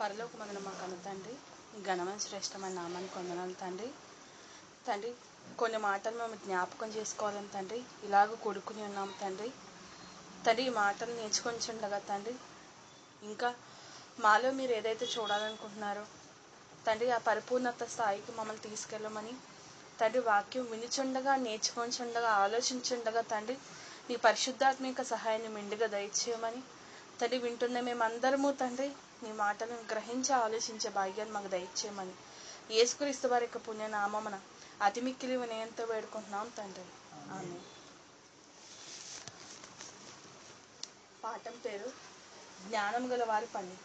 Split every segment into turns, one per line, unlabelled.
పరలోకమందున మా కన్న తండ్రి, నీ ఘనమైన శ్రేష్టమైన నామానికి వందనాలు తండ్రి. తండ్రి, కొన్ని మాటలు మేము జ్ఞాపకం చేసుకోవాలని తండ్రి ఇలాగ కొడుకుని ఉన్నాము తండ్రి. తండ్రి, ఈ మాటలు నేర్చుకొనిచుండగా తండ్రి, ఇంకా మాలో మీరు ఏదైతే చూడాలనుకుంటున్నారో తండ్రి, ఆ పరిపూర్ణత స్థాయికి మమ్మల్ని తీసుకెళ్ళమని తండ్రి, వాక్యం వినిచుండగా, నేర్చుకొనిచుండగా, ఆలోచించుండగా తండ్రి, నీ పరిశుద్ధాత్మిక సహాయాన్ని మెండుగా దయచేయమని తండ్రి, వింటున్న మేమందరము తండ్రి నీ మాటలను గ్రహించి ఆలోచించే భాగ్యాన్ని మాకు దయచేయమని యేసుక్రీస్తు వారి యొక్క పుణ్యనామమున అతి మిక్కిలి వినయంతో వేడుకుంటున్నాం తండ్రి. ఆమేన్. పాఠం పేరు జ్ఞానం గల వారి పని.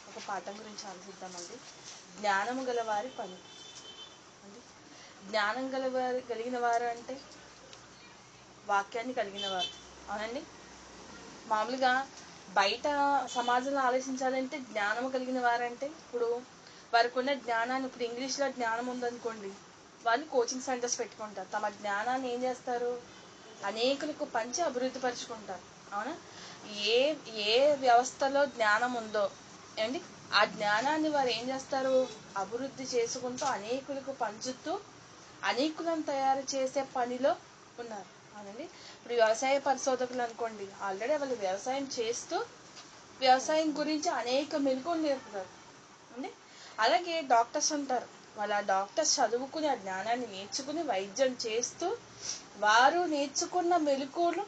ఒక పాఠం గురించి ఆలోచిద్దామండి. జ్ఞానము గల వారి పని అండి. జ్ఞానం కలిగిన వారు అంటే వాక్యాన్ని కలిగిన వారు, అవునండి. మామూలుగా బయట సమాజంలో ఆలోచించాలంటే జ్ఞానం కలిగిన వారంటే ఇప్పుడు వారికి ఉన్న జ్ఞానాన్ని, ఇప్పుడు ఇంగ్లీష్లో జ్ఞానం ఉందనుకోండి, వాళ్ళు కోచింగ్ సెంటర్స్ పెట్టుకుంటారు. తమ జ్ఞానాన్ని ఏం చేస్తారు? అనేకులకు పంచి అభివృద్ధి పరుచుకుంటారు, అవునా. ఏ ఏ వ్యవస్థలో జ్ఞానం ఉందో అండి, ఆ జ్ఞానాన్ని వారు ఏం చేస్తారు? అభివృద్ధి చేసుకుంటూ అనేకులకు పంచుతూ అనేకులను తయారు చేసే పనిలో ఉన్నారు, అవునండి. ఇప్పుడు వ్యవసాయ పరిశోధకులు అనుకోండి, ఆల్రెడీ వాళ్ళు వ్యవసాయం చేస్తూ వ్యవసాయం గురించి అనేక మెలకువలు నేర్పుతారు అండి. అలాగే డాక్టర్స్ ఉంటారు, వాళ్ళ డాక్టర్స్ చదువుకుని ఆ జ్ఞానాన్ని నేర్చుకుని వైద్యం చేస్తూ వారు నేర్చుకున్న మెలకువలు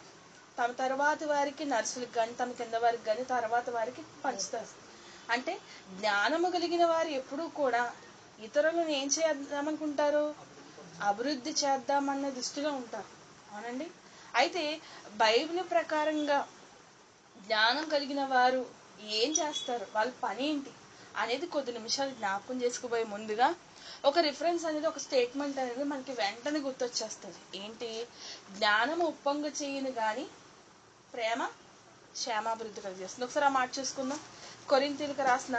తమ తర్వాత వారికి, నర్సులకు కానీ తమ కింద వారికి కానీ తర్వాత వారికి పంచుతారు. అంటే జ్ఞానము కలిగిన వారు ఎప్పుడూ కూడా ఇతరులను ఏం చేద్దామనుకుంటారు? అభివృద్ధి చేద్దామన్న దృష్టిలో ఉంటారు, అవునండి. అయితే బైబిల్ ప్రకారంగా జ్ఞానం కలిగిన వారు ఏం చేస్తారు, వాళ్ళ పని ఏంటి అనేది కొద్ది నిమిషాలు జ్ఞాపకం చేసుకుపోయే ముందుగా ఒక రిఫరెన్స్ అనేది, ఒక స్టేట్మెంట్ అనేది మనకి వెంటనే గుర్తొచ్చేస్తుంది. ఏంటి? జ్ఞానము ఉప్పొంగ చేయను కానీ ప్రేమ క్షేమాభివృద్ధి కలిగజేస్తుంది. ఒకసారి ఆ మాట చూసుకుందాం. కొరింథీయులకు రాసిన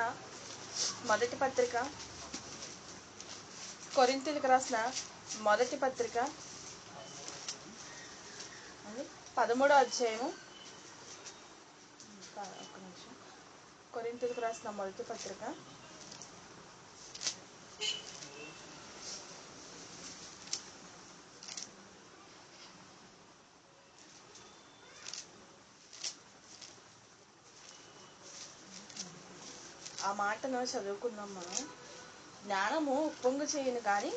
మొదటి పత్రిక 13వ అధ్యాయము. కొరింథీయులకు రాసిన మొదటి పత్రిక 8వ మాటను చదువుకుందాం మనం. జ్ఞానము ఉప్పొంగు చేయను కానీ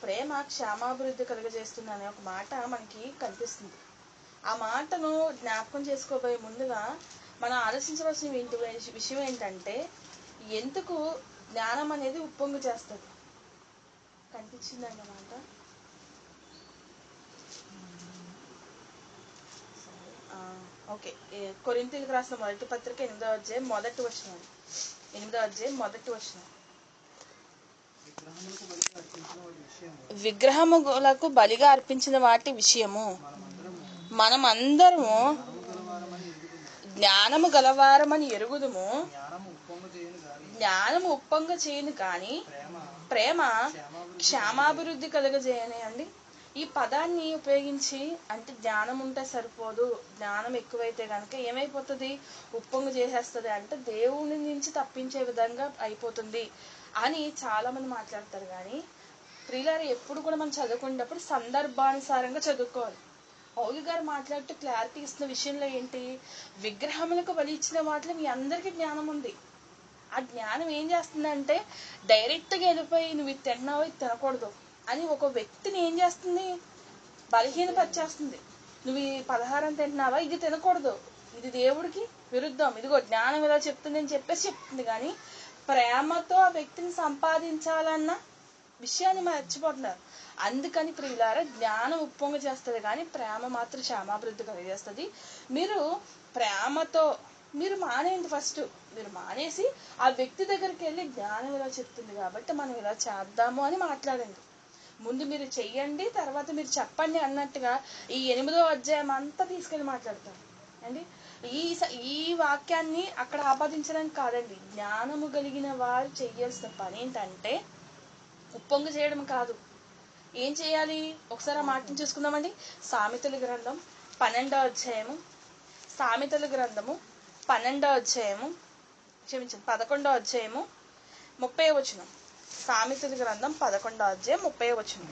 ప్రేమ క్షేమాభివృద్ధి కలుగజేస్తుంది అనే ఒక మాట మనకి కనిపిస్తుంది. ఆ మాటను జ్ఞాపకం చేసుకోబోయే ముందుగా మనం ఆలోచించవలసిన విషయం ఏంటంటే, ఎందుకు జ్ఞానం అనేది ఉప్పొంగు చేస్తుంది? కనిపించిందండి అన్నమాట. ఓకే. కొరింథీయులకు రాసిన మొదటి పత్రిక 8వ అధ్యాయం మొదటి వచనం. విగ్రహములకు బలిగా అర్పించిన వాటి విషయము మనమందరము జ్ఞానము గలవారమని ఎరుగుదుము. జ్ఞానము ఉప్పొంగ చేయను కానీ ప్రేమ క్షేమాభివృద్ధి కలుగజేయని అండి. ఈ పదాన్ని ఉపయోగించి, అంటే జ్ఞానం ఉంటే సరిపోదు, జ్ఞానం ఎక్కువైతే కనుక ఏమైపోతుంది? ఉప్పొంగు చేసేస్తుంది, అంటే దేవుని నుంచి తప్పించే విధంగా అయిపోతుంది అని చాలా మంది మాట్లాడతారు. కానీ ప్రియులారా, ఎప్పుడు కూడా మనం చదువుకునేటప్పుడు సందర్భానుసారంగా చదువుకోవాలి. పౌలు గారు మాట్లాడుతూ క్లారిటీ ఇస్తున్న విషయంలో ఏంటి? విగ్రహములకు బలి ఇచ్చిన వాటిలో మీ అందరికీ జ్ఞానం ఉంది. ఆ జ్ఞానం ఏం చేస్తుందంటే, డైరెక్ట్గా వెళ్ళిపోయి నువ్వు ఇది తిన్నావో ఇది తినకూడదు అని ఒక వ్యక్తిని ఏం చేస్తుంది? బలహీనపరిచేస్తుంది. నువ్వు ఈ పలహారం తింటున్నావా, ఇది తినకూడదు, ఇది దేవుడికి విరుద్ధం, ఇదిగో జ్ఞానం ఇలా చెప్తుంది అని చెప్పేసి చెప్తుంది. కానీ ప్రేమతో ఆ వ్యక్తిని సంపాదించాలన్న విషయాన్ని మర్చిపోతున్నారు. అందుకని ప్రియులారా, జ్ఞానం ఉప్పొంగ చేస్తుంది కానీ ప్రేమ మాత్రం క్షేమాభివృద్ధి కలిగజేస్తుంది. మీరు ప్రేమతో మీరు మానేయండి. ఫస్ట్ మీరు మానేసి ఆ వ్యక్తి దగ్గరికి వెళ్ళి జ్ఞానం ఇలా చెప్తుంది కాబట్టి మనం ఇలా చేద్దాము అని మాట్లాడండి. ముందు మీరు చెయ్యండి, తర్వాత మీరు చెప్పండి అన్నట్టుగా ఈ 8వ అధ్యాయం అంతా తీసుకెళ్ళి మాట్లాడతారు అండి. ఈ వాక్యాన్ని అక్కడ ఆపాదించడానికి కాదండి. జ్ఞానము కలిగిన వారు చెయ్యాల్సిన పని ఏంటంటే ఉప్పొంగు చేయడం కాదు. ఏం చేయాలి? ఒకసారి ఆ మాటను చూసుకుందామండి. సామెతల గ్రంథం 12వ అధ్యాయము. సామెతల గ్రంథము 11వ అధ్యాయము 30వ వచనం. సామెతల గ్రంథం 11వ అధ్యాయం 30వ వచనం.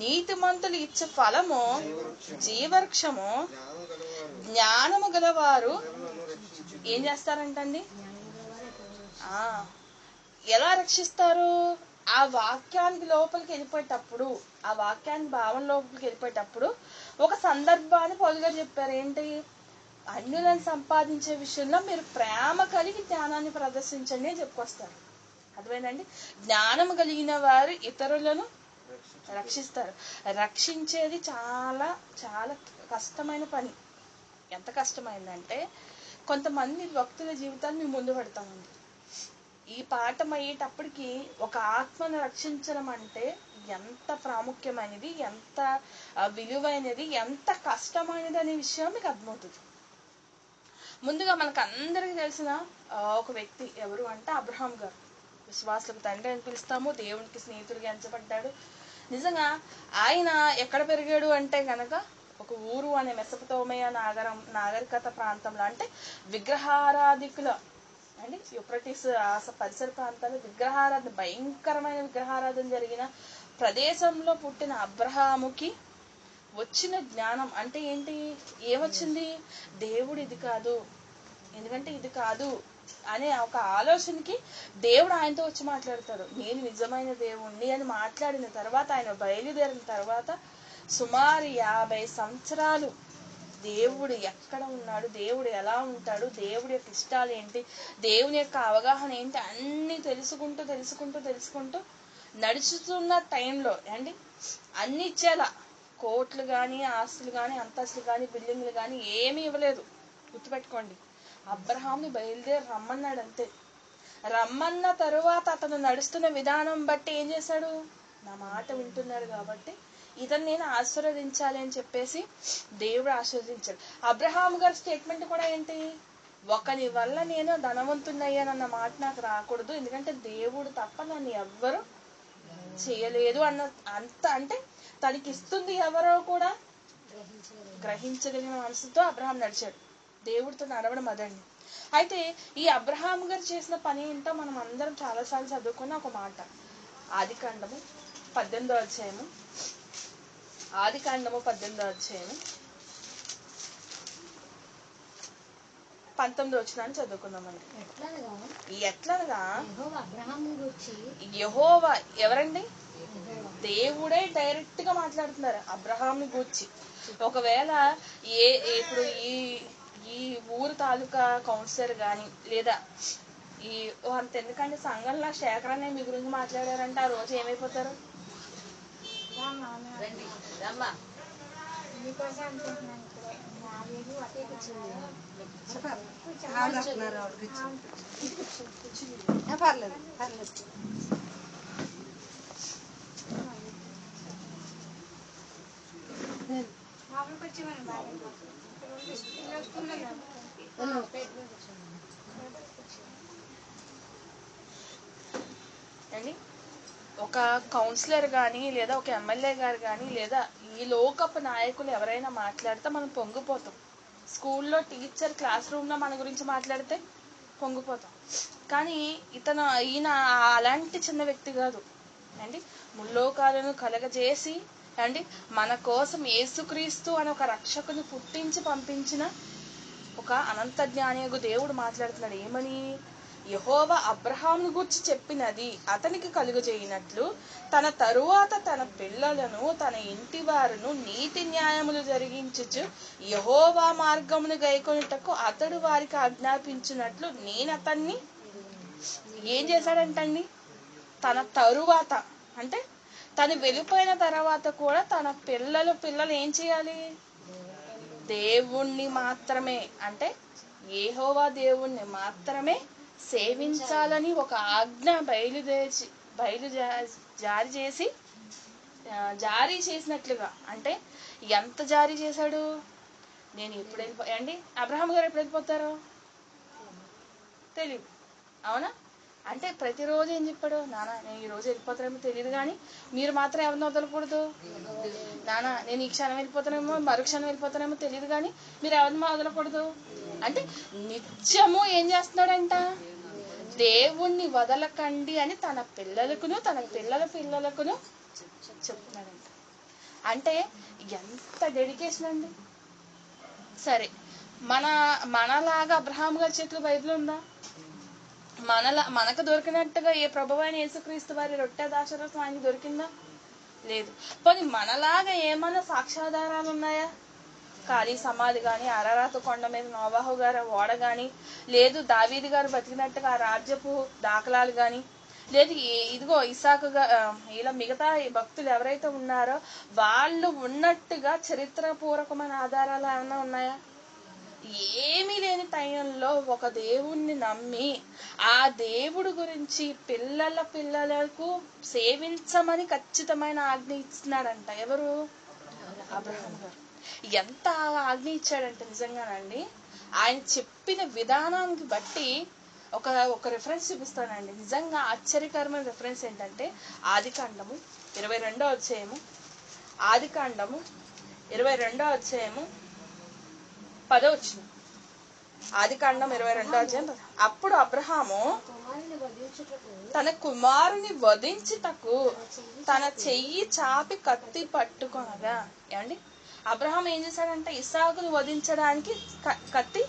నీతిమంతులు ఇచ్చే ఫలము జీవవృక్షము, జ్ఞానము గలవారు ఏం చేస్తారంటండి? ఎలా రక్షిస్తారు? ఆ వాక్యానికి లోపలికి వెళ్ళిపోయేటప్పుడు, ఆ వాక్యానికి భావన లోపలికి వెళ్ళిపోయేటప్పుడు ఒక సందర్భాన్ని పౌలు గారు చెప్పారు. ఏంటి? అన్యులను సంపాదించే విషయంలో మీరు ప్రేమ కలిగి జ్ఞానాన్ని ప్రదర్శించండి అని చెప్పుకొస్తారు. అర్థమైందండి? జ్ఞానము కలిగిన వారు ఇతరులను రక్షిస్తారు. రక్షించేది చాలా చాలా కష్టమైన పని. ఎంత కష్టమైందంటే, కొంతమంది భక్తుల జీవితాన్ని మేము ముందు పెడతామండి. ఈ పాఠం అయ్యేటప్పటికి ఒక ఆత్మను రక్షించడం అంటే ఎంత ప్రాముఖ్యమైనది, ఎంత విలువైనది, ఎంత కష్టమైనది అనే విషయం మీకు అర్థమవుతుంది. ముందుగా మనకు అందరికీ తెలిసిన ఒక వ్యక్తి ఎవరు అంటే అబ్రహాం గారు. విశ్వాసులకు తండ్రి అని పిలుస్తాము, దేవునికి స్నేహితుడిగా ఎంచబడ్డాడు. నిజంగా ఆయన ఎక్కడ పెరిగాడు అంటే కనుక ఒక ఊరు అనే మెసొపొతేమియా నాగరికత ప్రాంతంలో, అంటే విగ్రహారాధికుల అండి యూఫ్రటీస్ పరిసర ప్రాంతాల్లో విగ్రహారాధన, భయంకరమైన విగ్రహారాధన జరిగిన ప్రదేశంలో పుట్టిన అబ్రహాముకి వచ్చిన జ్ఞానం అంటే ఏంటి? ఏమొచ్చింది? దేవుడు ఇది కాదు, ఎందుకంటే ఇది కాదు అనే ఒక ఆలోచనకి దేవుడు ఆయనతో వచ్చి మాట్లాడతాడు. నేను నిజమైన దేవుణ్ణి అని మాట్లాడిన తర్వాత, ఆయన బయలుదేరిన తర్వాత సుమారు 50 సంవత్సరాలు దేవుడు ఎక్కడ ఉన్నాడు, దేవుడు ఎలా ఉంటాడు, దేవుడి యొక్క ఇష్టాలు ఏంటి, దేవుని యొక్క అవగాహన ఏంటి అన్ని తెలుసుకుంటూ నడుచుతున్న టైంలో అండి అన్ని ఇచ్చేలా, కోట్లు కానీ, ఆస్తులు కానీ, అంతస్తులు కానీ, బిల్డింగ్లు కానీ ఏమీ ఇవ్వలేదు. గుర్తుపెట్టుకోండి. అబ్రహాంని బయలుదేరి రమ్మన్నాడు అంతే. రమ్మన్న తరువాత అతను నడుస్తున్న విధానం బట్టి ఏం చేశాడు? నా మాట వింటున్నాడు కాబట్టి ఇతను నేను ఆశీర్వదించాలి అని చెప్పేసి దేవుడు ఆశీర్వదించాడు. అబ్రహాం గారి స్టేట్మెంట్ కూడా ఏంటి? ఒకని వల్ల నేను ధనవంతున్నయ్యానన్న మాట నాకు రాకూడదు, ఎందుకంటే దేవుడు తప్ప నన్ను ఎవ్వరు చేయలేదు అంత అంటే తనకి ఇస్తుంది ఎవరో కూడా గ్రహించగలిగిన మనసుతో అబ్రహాం నడిచాడు. దేవుడితో నడవడం అదండి. అయితే ఈ అబ్రహాం గారు చేసిన పని ఏంటో మనం అందరం చాలాసార్లు చదువుకున్న ఒక మాట. ఆదికాండము 18వ అధ్యాయము 19వ వచనాన్ని చదువుకుందామండి. ఎట్లనగా యెహోవా ఎవరండి? దేవుడే డైరెక్ట్ గా మాట్లాడుతున్నారు అబ్రహాంని గూర్చి. ఒకవేళ ఇప్పుడు ఈ ఊరు తాలూకా కౌన్సిలర్ కానీ, లేదా అంత ఎందుకంటే సంఘంలో శేఖర్ అనే మీ గురించి మాట్లాడారంటే ఆ రోజు ఏమైపోతారు? అండి ఒక కౌన్సిలర్ కానీ, లేదా ఒక ఎమ్మెల్యే గారు కానీ, లేదా ఈ లోకపు నాయకులు ఎవరైనా మాట్లాడితే మనం పొంగిపోతాం. స్కూల్లో టీచర్ క్లాస్ రూమ్లో మన గురించి మాట్లాడితే పొంగిపోతాం. కానీ ఈయన అలాంటి చిన్న వ్యక్తి కాదు అండి. ముల్లోకాలను కలగజేసి అండి మన కోసం యేసుక్రీస్తు అని ఒక రక్షకుని పుట్టించి పంపించిన ఒక అనంత జ్ఞానియగు దేవుడు మాట్లాడుతున్నాడు. ఏమని? యెహోవా అబ్రహామును గూర్చి చెప్పినది అతనికి కలుగజేయినట్లు తన తరువాత తన పిల్లలను, తన ఇంటి వారును నీతి న్యాయములు జరిగించుచు యెహోవా మార్గమును గైకొనుటకు అతడు వారికి ఆజ్ఞాపించినట్లు నేను అతన్ని ఏం చేశాడంటండి? తన తరువాత అంటే తను వెళ్ళిపోయిన తర్వాత కూడా తన పిల్లలు ఏం చేయాలి? దేవుణ్ణి మాత్రమే, అంటే యెహోవా దేవుణ్ణి మాత్రమే సేవించాలని ఒక ఆజ్ఞ జారీ చేసినట్లుగా. అంటే ఎంత జారీ చేశాడు? నేను ఎప్పుడు అండి అబ్రహాం గారు ఎప్పుడు వెళ్ళిపోతారు తెలియదు, అవునా? అంటే ప్రతిరోజు ఏం చెప్పాడు? నాన్న నేను ఈ రోజు వెళ్ళిపోతానేమో తెలియదు, కానీ మీరు మాత్రం ఎవరిని వదలకూడదు. నాన్న నేను ఈ క్షణం వెళ్ళిపోతానేమో, మరు క్షణం వెళ్ళిపోతానేమో తెలియదు, కానీ మీరు ఎవరిని వదలకూడదు అంటే నిత్యము ఏం చేస్తున్నాడంట, దేవుణ్ణి వదలకండి అని తన పిల్లలకును తన పిల్లల పిల్లలకును చెప్తున్నాడంట. అంటే ఎంత డెడికేషన్ అండి. సరే, మనలాగా అబ్రహాం గారి చేతిలో బైబిల్ ఉందా? మనకు దొరికినట్టుగా ఏ ప్రభువైన యేసుక్రీస్తు వారి రొట్టె దాశరథం ఆయనకి దొరికిందా? లేదు. పోనీ మనలాగా ఏమన్నా సాక్ష్యాధారాలు ఉన్నాయా? ఖాళీ సమాధి కానీ, అరరాత కొండ మీద నోవాహు గారు ఓడ కానీ, లేదు దావీదు గారు బతికినట్టుగా ఆ రాజ్యపు దాఖలాలు కానీ, లేదు ఇదిగో ఇసాకుగా ఇలా మిగతా భక్తులు ఎవరైతే ఉన్నారో వాళ్ళు ఉన్నట్టుగా చరిత్రపూర్వకమైన ఆధారాలు ఏమైనా ఉన్నాయా? ఏమీ లేని టైంలో ఒక దేవుణ్ణి నమ్మి ఆ దేవుడు గురించి పిల్లలకు సేవించమని ఖచ్చితమైన ఆజ్ఞ ఇస్తున్నాడంట. ఎవరు? అబ్రహాం గారు. ఎంత ఆజ్ఞ ఇచ్చాడంటే నిజంగానండి, ఆయన చెప్పిన విధానానికి బట్టి ఒక రిఫరెన్స్ చూపిస్తానండి. నిజంగా ఆశ్చర్యకరమైన రిఫరెన్స్ ఏంటంటే ఆదికాండము 22వ అధ్యాయము, ఆదికాండము 22వ అధ్యాయము 10వ వచనం. ఆదికాండం 22వ అధ్యాయం. అప్పుడు అబ్రహాము తన కుమారుని వధించుటకు తన చెయ్యి చాపి కత్తి పట్టుకొనగా. ఏమండి, అబ్రహాం ఏం చేశాడంటే ఇస్సాకును వధించడానికి కత్తి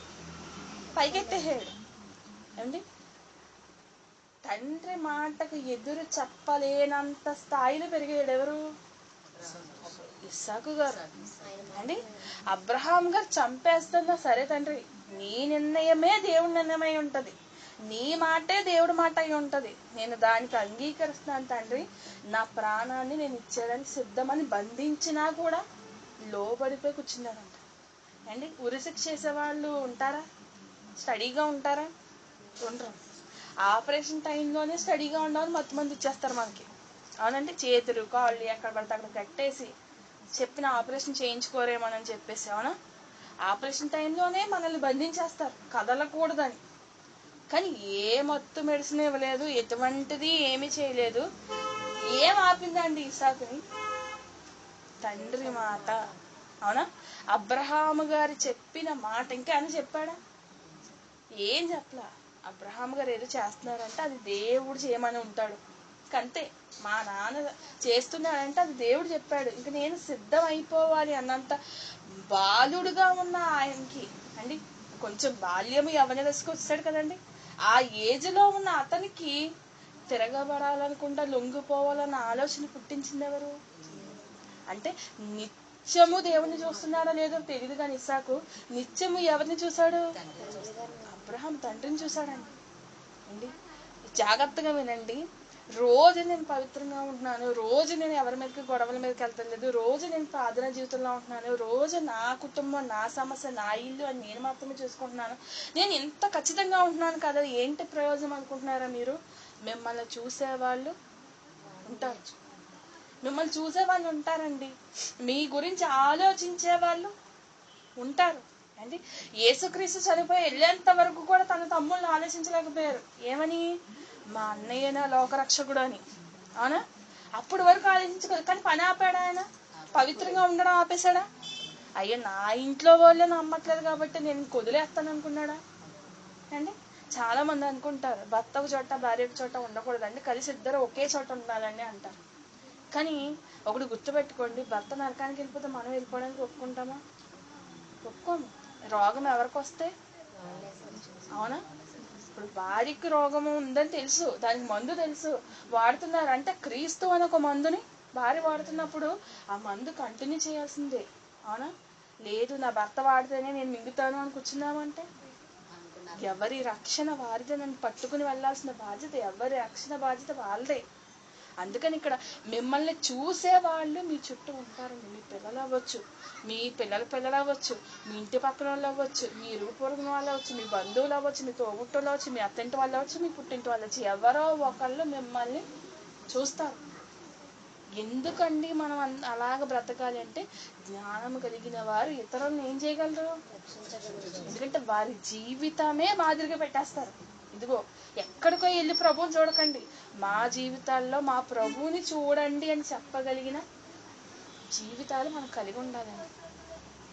పైకెత్తేసాడు. ఏమండి, తండ్రి మాటకు ఎదురు చెప్పలేనంత స్థాయిలో పెరిగాడు. ఎవరు? ఇస్సాకు గారు అండి. అబ్రహాం గారు చంపేస్తున్నా సరే తండ్రి, నీ నిర్ణయమే దేవుడి నిర్ణయమై ఉంటది, నీ మాటే దేవుడి మాట అయి ఉంటది, నేను దానికి అంగీకరిస్తున్నాను తండ్రి, నా ప్రాణాన్ని నేను ఇచ్చేయడానికి సిద్ధమని బంధించినా కూడా లోబడిపోయి కూర్చున్నాడంట. అండి, ఉరిశిక్ష చేసేవాళ్ళు ఉంటారా? స్టడీగా ఉంటారా? ఉండరు. ఆపరేషన్ టైంలోనే స్టడీగా ఉండాలని మత్తు ఇచ్చేస్తారు మనకి. అవునండి, చేతులు కాళ్ళు ఎక్కడ పడితే అక్కడ కట్టేసి చెప్పిన ఆపరేషన్ చేయించుకోరేమోనని చెప్పేసి, అవునా, ఆపరేషన్ టైంలోనే మనల్ని బంధించేస్తారు కదలకూడదని. కానీ ఏ మత్తు మెడిసిన్ ఇవ్వలేదు, ఎటువంటిది ఏమీ చేయలేదు. ఏం ఆపిందండి ఇసాకుని? తండ్రి మాట. అవునా, అబ్రహాము గారు చెప్పిన మాట. ఇంకా అని చెప్పాడా? ఏం చెప్పలా. అబ్రహాం గారు ఏదో చేస్తున్నారంటే అది దేవుడు చేయమని ఉంటాడు. అంతే, మా నాన్న చేస్తున్నాడంటే అది దేవుడు చెప్పాడు. ఇంక నేను సిద్ధం అయిపోవాలి అన్నంత బాలుడుగా ఉన్న ఆయనకి అండి, కొంచెం బాల్యము యవ్వన దశకు వచ్చాడు కదండి, ఆ ఏజ్ లో ఉన్న అతనికి తిరగబడాలనుకుంటా లొంగిపోవాలన్న ఆలోచన పుట్టించింది ఎవరు? అంటే నిత్యము దేవుణ్ణి చూస్తున్నాడో లేదో తెలియదు కానీ ఇస్సాకు నిత్యము ఎవరిని చూశాడు? అబ్రహాం తండ్రిని చూశాడండి. అండి, జాగ్రత్తగా వినండి. రోజు నేను పవిత్రంగా ఉంటున్నాను, రోజు నేను ఎవరి మీదకి గొడవల మీదకి వెళ్తలేదు, రోజు నేను ప్రార్థన జీవితంలో ఉంటున్నాను, రోజు నా కుటుంబం, నా సమస్య, నా ఇల్లు అని నేను మాత్రమే చూసుకుంటున్నాను, నేను ఇంత ఖచ్చితంగా ఉంటున్నాను కదా, ఏంటి ప్రయోజనం అనుకుంటున్నారా మీరు? మిమ్మల్ని చూసేవాళ్ళు ఉంటారు, మిమ్మల్ని చూసేవాళ్ళు ఉంటారండి, మీ గురించి ఆలోచించే వాళ్ళు ఉంటారు. అంటే యేసుక్రీస్తు చనిపోయి వెళ్ళేంత వరకు కూడా తన తమ్ముళ్ళని ఆలోచించలేకపోయారు. ఏమని? మా అన్నయ్యన లోకరక్షకుడు అని. అవునా, అప్పుడు వరకు ఆలోచించగలరు. కానీ పని ఆపాడా ఆయన? పవిత్రంగా ఉండడం ఆపేశాడా? అయ్యో నా ఇంట్లో వాళ్ళే నమ్మట్లేదు కాబట్టి నేను వదిలేస్తాను అనుకున్నాడా అండి? చాలా మంది అనుకుంటారు భర్త ఒక చోట భార్య ఒక చోట ఉండకూడదండి, కలిసి ఇద్దరు ఒకే చోట ఉండాలని అంటారు. కానీ ఒకటి గుర్తుపెట్టుకోండి, భర్త నరకానికి వెళ్ళిపోతే మనం వెళ్ళిపోవడానికి ఒప్పుకుంటామా? ఒప్పుకోము. రోగం ఎవరికి వస్తే? అవునా, ఇప్పుడు భార్యకి రోగము ఉందని తెలుసు, దానికి మందు తెలుసు, వాడుతున్నారు. అంటే క్రీస్తు అని ఒక మందుని భార్య వాడుతున్నప్పుడు ఆ మందు కంటిన్యూ చేయాల్సిందే. అవునా, లేదు నా భర్త వాడితేనే నేను మింగుతాను అని కూర్చున్నామంటే ఎవరి రక్షణ వారిదే. నన్ను పట్టుకుని వెళ్లాల్సిన బాధ్యత, ఎవరి రక్షణ బాధ్యత వాళ్ళదే. అందుకని ఇక్కడ మిమ్మల్ని చూసే వాళ్ళు మీ చుట్టూ ఉంటారండి. మీ పిల్లలు అవ్వచ్చు, మీ పిల్లలు అవ్వచ్చు, మీ ఇంటి పక్కన వాళ్ళు అవ్వచ్చు, మీ ఇరుగు పొరుగున వాళ్ళు అవ్వచ్చు, మీ బంధువులు అవ్వచ్చు, మీ తోబుట్టులు అవ్వచ్చు, మీ అత్తింటి వాళ్ళు అవ్వచ్చు, మీ పుట్టింటి వాళ్ళు అవ్వచ్చు, ఎవరో ఒకళ్ళు మిమ్మల్ని చూస్తారు. ఎందుకండి మనం అలాగ బ్రతకాలి అంటే, జ్ఞానం కలిగిన వారు ఇతరులను ఏం చేయగలరు? ఎందుకంటే వారి జీవితమే మాదిరిగా పెట్టేస్తారు. ఇదిగో ఎక్కడికో వెళ్ళి ప్రభువుని చూడకండి, మా జీవితాల్లో మా ప్రభువుని చూడండి అని చెప్పగలిగిన జీవితాలు మనం కలిగి ఉండాలండి.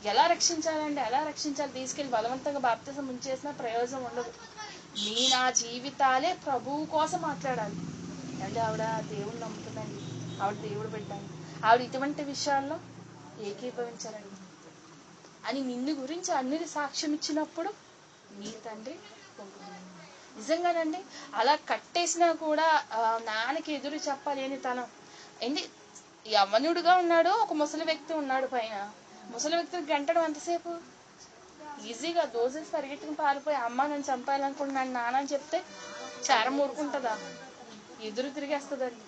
ఎలా రక్షించాలంటే ఎలా రక్షించాలి, తీసుకెళ్లి బలవంతంగా బాప్తిసం ముంచేసినా ప్రయోజనం ఉండదు. నా జీవితాలే ప్రభువు కోసం మాట్లాడాలి. అంటే ఆవిడ దేవుడిని నమ్ముతుందండి, ఆవిడ దేవుడు పెట్టాలి, ఆవిడ ఇటువంటి విషయాల్లో ఏకీభవించాలండి అని నిన్ను గురించి అన్ని సాక్ష్యం ఇచ్చినప్పుడు నీ తండ్రి పొందుతున్నాడు. నిజంగానండి అలా కట్టేసినా కూడా నాన్నకి ఎదురు చెప్పలేని తనం ఏంటి. యవ్వనుడుగా ఉన్నాడు, ఒక ముసలి వ్యక్తి ఉన్నాడు పైన. ముసలి వ్యక్తికి గంటడం ఎంతసేపు, ఈజీగా దోసేసి పరిగెట్టుకుని పారిపోయి అమ్మ నన్ను చంపాలనుకుంటున్నాను నాన్న అని చెప్తే చారం ఊరుకుంటుందా, ఎదురు తిరిగేస్తుందండి.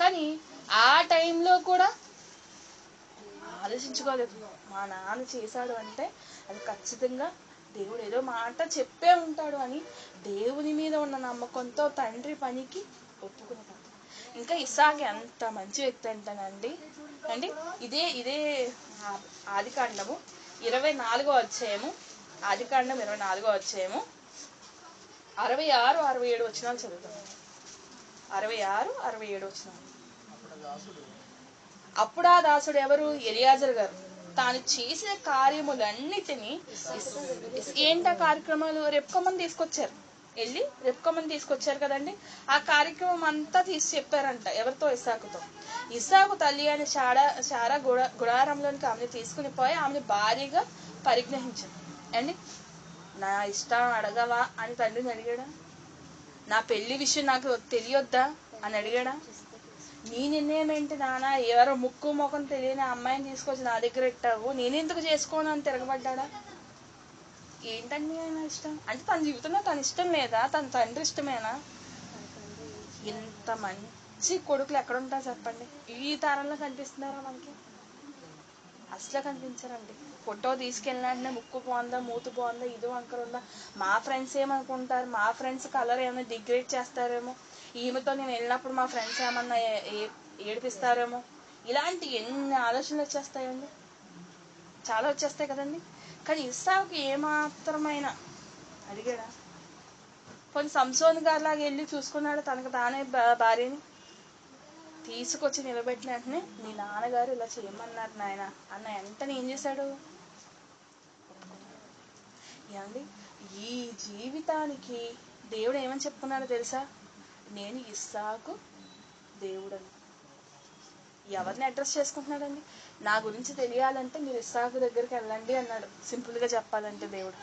కానీ ఆ టైంలో కూడా ఆలోచించుకోలేదు, మా నాన్న చేశాడు అంటే అది ఖచ్చితంగా దేవుడు ఏదో మాట చెప్పే ఉంటాడు అని దేవుని మీద ఉన్న నమ్మకంతో తండ్రి పనికి ఒప్పుకునేది. ఇంకా ఇస్సాకు ఎంత మంచి వ్యక్తి అంటానండి అండి. ఇదే ఆదికాండము 24వ అధ్యాయము, ఆదికాండం 24వ అధ్యాయము 66, 67 వచనాలు చదువుతాం. 66, 67 వచనాలు. అప్పుడు ఆ దాసుడు ఎవరు? ఎలియాజరు గారు. తాను చేసిన కార్యములన్నిటినీ ఏంటి ఆ కార్యక్రమాలు? రెప్కమ్మని తీసుకొచ్చారు, వెళ్ళి రెప్కమ్మని తీసుకొచ్చారు కదండి. ఆ కార్యక్రమం అంతా తీసి చెప్పారంట. ఎవరితో? ఇస్సాకుతో. ఇస్సాకు తల్లి అని శారా గుడారంలోనికి ఆమెను తీసుకుని పోయి ఆమెను భారీగా పరిగ్రహించారు అండి. నా ఇష్టం అడగవా అని తండ్రిని అడిగాడా? నా పెళ్లి విషయం నాకు తెలియొద్దా అని అడిగాడా? నీ నిర్ణయం ఏంటి నాన్న, ఎవరో ముక్కు ముఖం తెలియని అమ్మాయిని తీసుకొచ్చి నా దగ్గర పెట్టావు, నేనెందుకు చేసుకోను అని తిరగబడ్డా? ఏంటండి ఆయన ఇష్టం అంటే తన జీవితంలో తన ఇష్టం లేదా, తన తండ్రి ఇష్టమేనా? ఇంత మంచి కొడుకులు ఎక్కడుంటారు చెప్పండి? ఈ తరంలో కనిపిస్తున్నారా మనకి? అసలు కనిపించారండి. ఫోటో తీసుకెళ్ళిన ముక్కు బాగుందా, మూతి బాగుందా, ఇది వంకర ఉందా, మా ఫ్రెండ్స్ ఏమనుకుంటారు, మా ఫ్రెండ్స్ కలర్ ఏమైనా డిగ్రేడ్ చేస్తారేమో, ఈమెతో నేను వెళ్ళినప్పుడు మా ఫ్రెండ్స్ ఏమన్నా ఏడిపిస్తారేమో, ఇలాంటి ఎన్ని ఆలోచనలు వచ్చేస్తాయండి, చాలా వచ్చేస్తాయి కదండి. కానీ ఇస్సాకుకి ఏమాత్రమైనా అడిగాడా? కొన్ని సంసోన్ గారిలాగా వెళ్ళి చూసుకున్నాడు తనకు తానే భార్యని తీసుకొచ్చి నిలబెట్టిన వెంటనే నీ నాన్నగారు ఇలా చేయమన్నారు నాయన అన్న వెంటనే ఏం చేశాడు? ఏమండి ఈ జీవితానికి దేవుడు ఏమని చెప్పుకున్నాడో తెలుసా? నేను ఇస్సాకు దేవుడని. ఎవరిని అడ్రస్ చేసుకుంటున్నాడండి? నా గురించి తెలియాలంటే మీరు ఇస్సాకు దగ్గరికి వెళ్ళండి అన్నాడు. సింపుల్ గా చెప్పాలంటే దేవుడు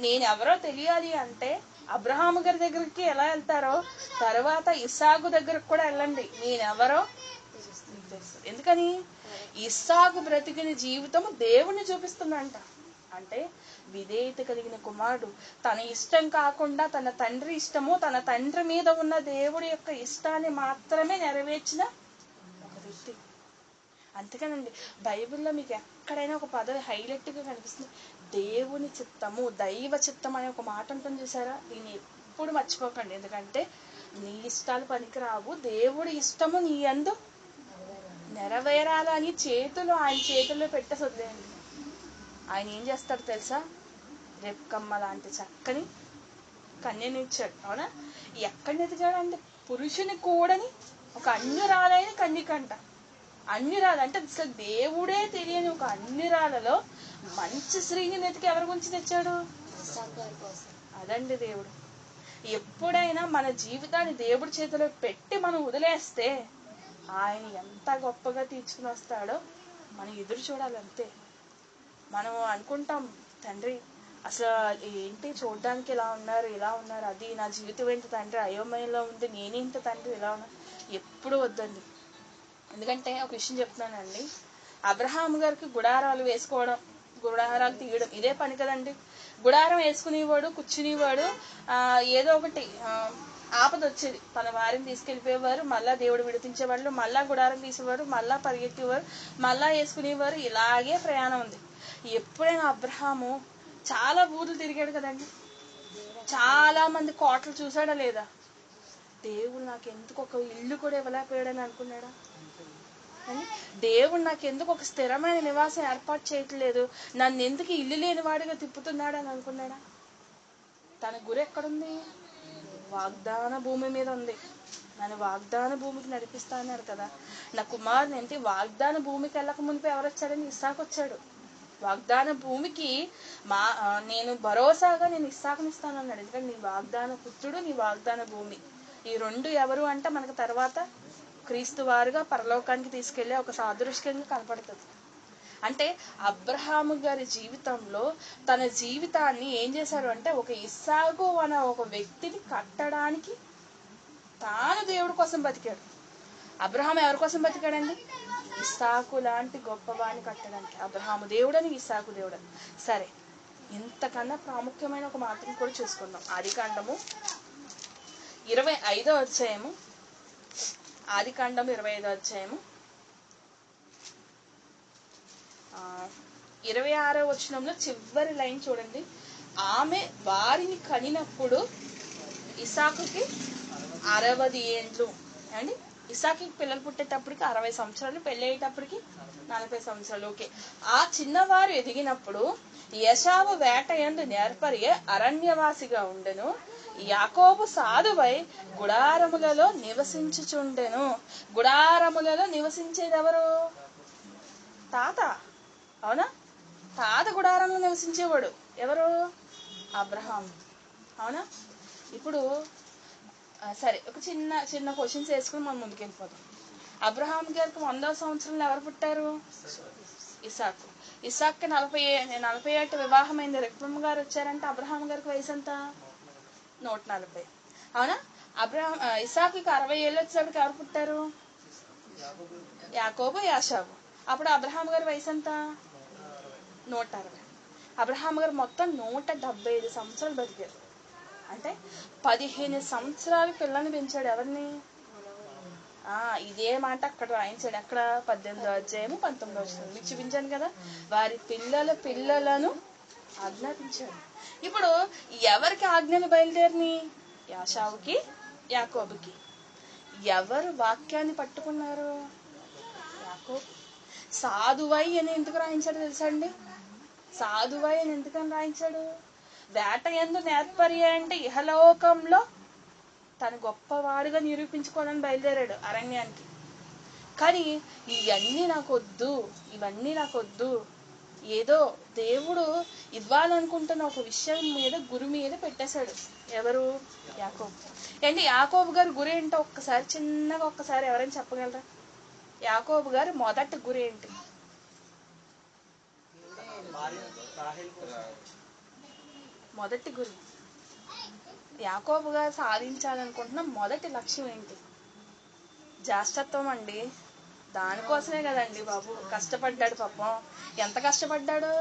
నేను ఎవరో తెలియాలి అంటే అబ్రహాము గారి దగ్గరికి ఎలా వెళ్తారో తర్వాత ఇస్సాకు దగ్గరకు కూడా వెళ్ళండి, నేనెవరో తెలుసు. ఎందుకని? ఇస్సాకు బ్రతికిన జీవితము దేవుణ్ణి చూపిస్తుందంట. అంటే విధేయత కలిగిన కుమారుడు, తన ఇష్టం కాకుండా తన తండ్రి ఇష్టము, తన తండ్రి మీద ఉన్న దేవుడి యొక్క ఇష్టాన్ని మాత్రమే నెరవేర్చిన ఒక వ్యక్తి. అంతేకానండి బైబిల్లో మీకు ఎక్కడైనా ఒక పదవి హైలైట్ గా కనిపిస్తుంది, దేవుని చిత్తము, దైవ చిత్తం అనే ఒక మాట ఉంటుంది చూసారా? దీన్ని ఎప్పుడు మర్చిపోకండి. ఎందుకంటే నీ ఇష్టాలు పనికిరావు, దేవుడి ఇష్టము నీ యందు నెరవేరాలని ఆయన చేతుల్లో పెట్టేసి వదిలేయండి. ఆయన ఏం చేస్తాడు తెలుసా? రెప్కమ్మ లాంటి చక్కని కన్యనిచ్చాడు. అవునా? ఎక్కడిని ఎదిగాడంటే పురుషుని కూడని ఒక అన్యురాలైన కన్యకంట. అన్యురాలు అంటే అసలు దేవుడే తెలియని ఒక అన్యురాలలో మంచి స్త్రీని నెతికి ఎవరి గురించి తెచ్చాడు? అదండి దేవుడు. ఎప్పుడైనా మన జీవితాన్ని దేవుడి చేతిలో పెట్టి మనం వదిలేస్తే ఆయన ఎంత గొప్పగా తీర్చుకుని వస్తాడో మనం ఎదురు చూడాలి. అంతే. మనం అనుకుంటాం తండ్రి అసలు ఏంటి చూడడానికి ఇలా ఉన్నారు, అది నా జీవితం ఏంటి తండ్రి, అయోమయంలో ఉంది, నేనేంటి తండ్రి ఇలా ఉన్నా. ఎప్పుడు వద్దండి. ఎందుకంటే ఒక విషయం చెప్తున్నానండి, అబ్రహాం గారికి గుడారాలు వేసుకోవడం, గుడారాలు తీయడం ఇదే పని కదండి. గుడారం వేసుకునేవాడు, కూర్చునేవాడు, ఏదో ఒకటి ఆపద వచ్చేది, తన వారిని తీసుకెళ్ళిపోయేవారు, మళ్ళా దేవుడు విడిపించేవాళ్ళు, మళ్ళా గుడారం తీసేవారు, మళ్ళా పరిగెత్తేవారు, మళ్ళా వేసుకునేవారు. ఇలాగే ప్రయాణం ఉంది. ఎప్పుడైనా అబ్రహాము చాలా ఊర్లు తిరిగాడు కదండి, చాలా మంది కోటలు చూసాడా లేదా? దేవుడు నాకు ఎందుకు ఒక ఇల్లు కూడా ఇవ్వలేకపోయాడని అనుకున్నాడా? దేవుడు నాకు ఎందుకు ఒక స్థిరమైన నివాసం ఏర్పాటు చేయట్లేదు, నన్ను ఎందుకు ఇల్లు లేని వాడిగా తిప్పుతున్నాడు అని అనుకున్నాడా? తన గురి ఎక్కడుంది? వాగ్దాన భూమి మీద ఉంది. నన్ను వాగ్దాన భూమికి నడిపిస్తా అన్నాడు కదా. నా కుమారుని ఏంటి వాగ్దాన భూమికి వెళ్ళక ముందు ఎవరు వచ్చాడని? ఇస్సాకు వచ్చాడు. వాగ్దాన భూమికి నేను భరోసాగా నేను ఇస్సాకునిస్తాను అన్నాడు. ఎందుకంటే నీ వాగ్దాన పుత్రుడు, నీ వాగ్దాన భూమి, ఈ రెండు ఎవరు అంటే మనకు తర్వాత క్రీస్తు వారుగా పరలోకానికి తీసుకెళ్లే ఒక సాదృశ్యంగా కనపడుతుంది. అంటే అబ్రహాము గారి జీవితంలో తన జీవితాన్ని ఏం చేశారు అంటే ఒక ఇస్సాకు అనే ఒక వ్యక్తిని కట్టడానికి తాను దేవుడి కోసం బతికాడు. అబ్రహాం ఎవరి కోసం బతికాడండి? ఇస్సాకు లాంటి గొప్పవాడిని కట్టడానికి. అబ్రహాము దేవుడని, ఇస్సాకు దేవుడని. సరే, ఇంతకన్నా ప్రాముఖ్యమైన ఒక మాటను కూడా చూసుకుందాం. ఆదికాండము 25వ అధ్యాయము. ఆదికాండము 25వ అధ్యాయము 26వ వచనంలో చివరి లైన్ చూడండి. ఆమె వారిని కనినప్పుడు ఇస్సాకుకి 60 ఏండ్లు అండి. ఇస్సాకి పిల్లలు పుట్టేటప్పటికి 60 సంవత్సరాలు, పెళ్లి అయ్యేటప్పటికి 40 సంవత్సరాలు. ఓకే. ఆ చిన్నవారు ఎదిగినప్పుడు ఏశావు వేట యందు నేర్పరియే అరణ్యవాసిగా ఉండెను. యాకోబు సాధువై గుడారములలో నివసించుచుండెను. గుడారములలో నివసించేది ఎవరు? తాత. అవునా? తాత గుడారంలో నివసించేవాడు. ఎవరు? అబ్రహాం. అవునా? ఇప్పుడు సరే, ఒక చిన్న క్వశ్చన్స్ వేసుకుని మనం ముందుకెళ్ళిపోతాం. అబ్రహాం గారికి 100వ సంవత్సరంలో ఎవరు పుట్టారు? ఇస్సాకు. ఇస్సాక్కి 40 ఏట వివాహం అయింది. రెక్బమ్మ గారు వచ్చారంటే అబ్రహాం గారికి వయసు ఎంత? 140. అవునా? ఇస్సాకుకి 60 ఏళ్ళు వచ్చేటప్పటికి ఎవరు పుట్టారు? యాకోబు, యాషాబు. అప్పుడు అబ్రహాం గారి వయసు ఎంత? 160. అబ్రహాం గారు మొత్తం 175 సంవత్సరాలు బతికారు. అంటే 15 సంవత్సరాలు పిల్లల్ని పెంచాడు. ఎవరిని? ఇదే మాట అక్కడ రాయించాడు. అక్కడ 18వ అధ్యాయము 19వ వచనం మీకు చూపించాను కదా. వారి పిల్లలను ఆజ్ఞాపించాడు. ఇప్పుడు ఎవరికి ఆజ్ఞలు బయలుదేరిని? యాషావుకి, యాకోబుకి. ఎవరు వాక్యాన్ని పట్టుకున్నారు? యాకోబు. సాధువై అని ఎందుకు రాయించాడు తెలుసా అండి? సాధువై అని ఎందుకని రాయించాడు? వేట యందు నేర్పర్య అంటే ఇహలోకంలో తను గొప్పవాడుగా నిరూపించుకోవాలని బయలుదేరాడు అరణ్యానికి. కానీ ఇవన్నీ నాకొద్దు, ఏదో దేవుడు ఇవ్వాలనుకుంటున్న ఒక విషయం మీద గురి మీద పెట్టేశాడు. ఎవరు? యాకోబు. ఏంటి యాకోబు గారి గురి ఏంటో ఒక్కసారి ఎవరైనా చెప్పగలరా? యాకోబు గారి మొదటి గురి ఏంటి? మొదటి గురి యాకోబు గారు సాధించాలనుకుంటున్న మొదటి లక్ష్యం ఏంటి? జ్యేష్ఠత్వం అండి. దానికోసమే కదండి బాబు కష్టపడ్డాడు. పాపం ఎంత కష్టపడ్డాడు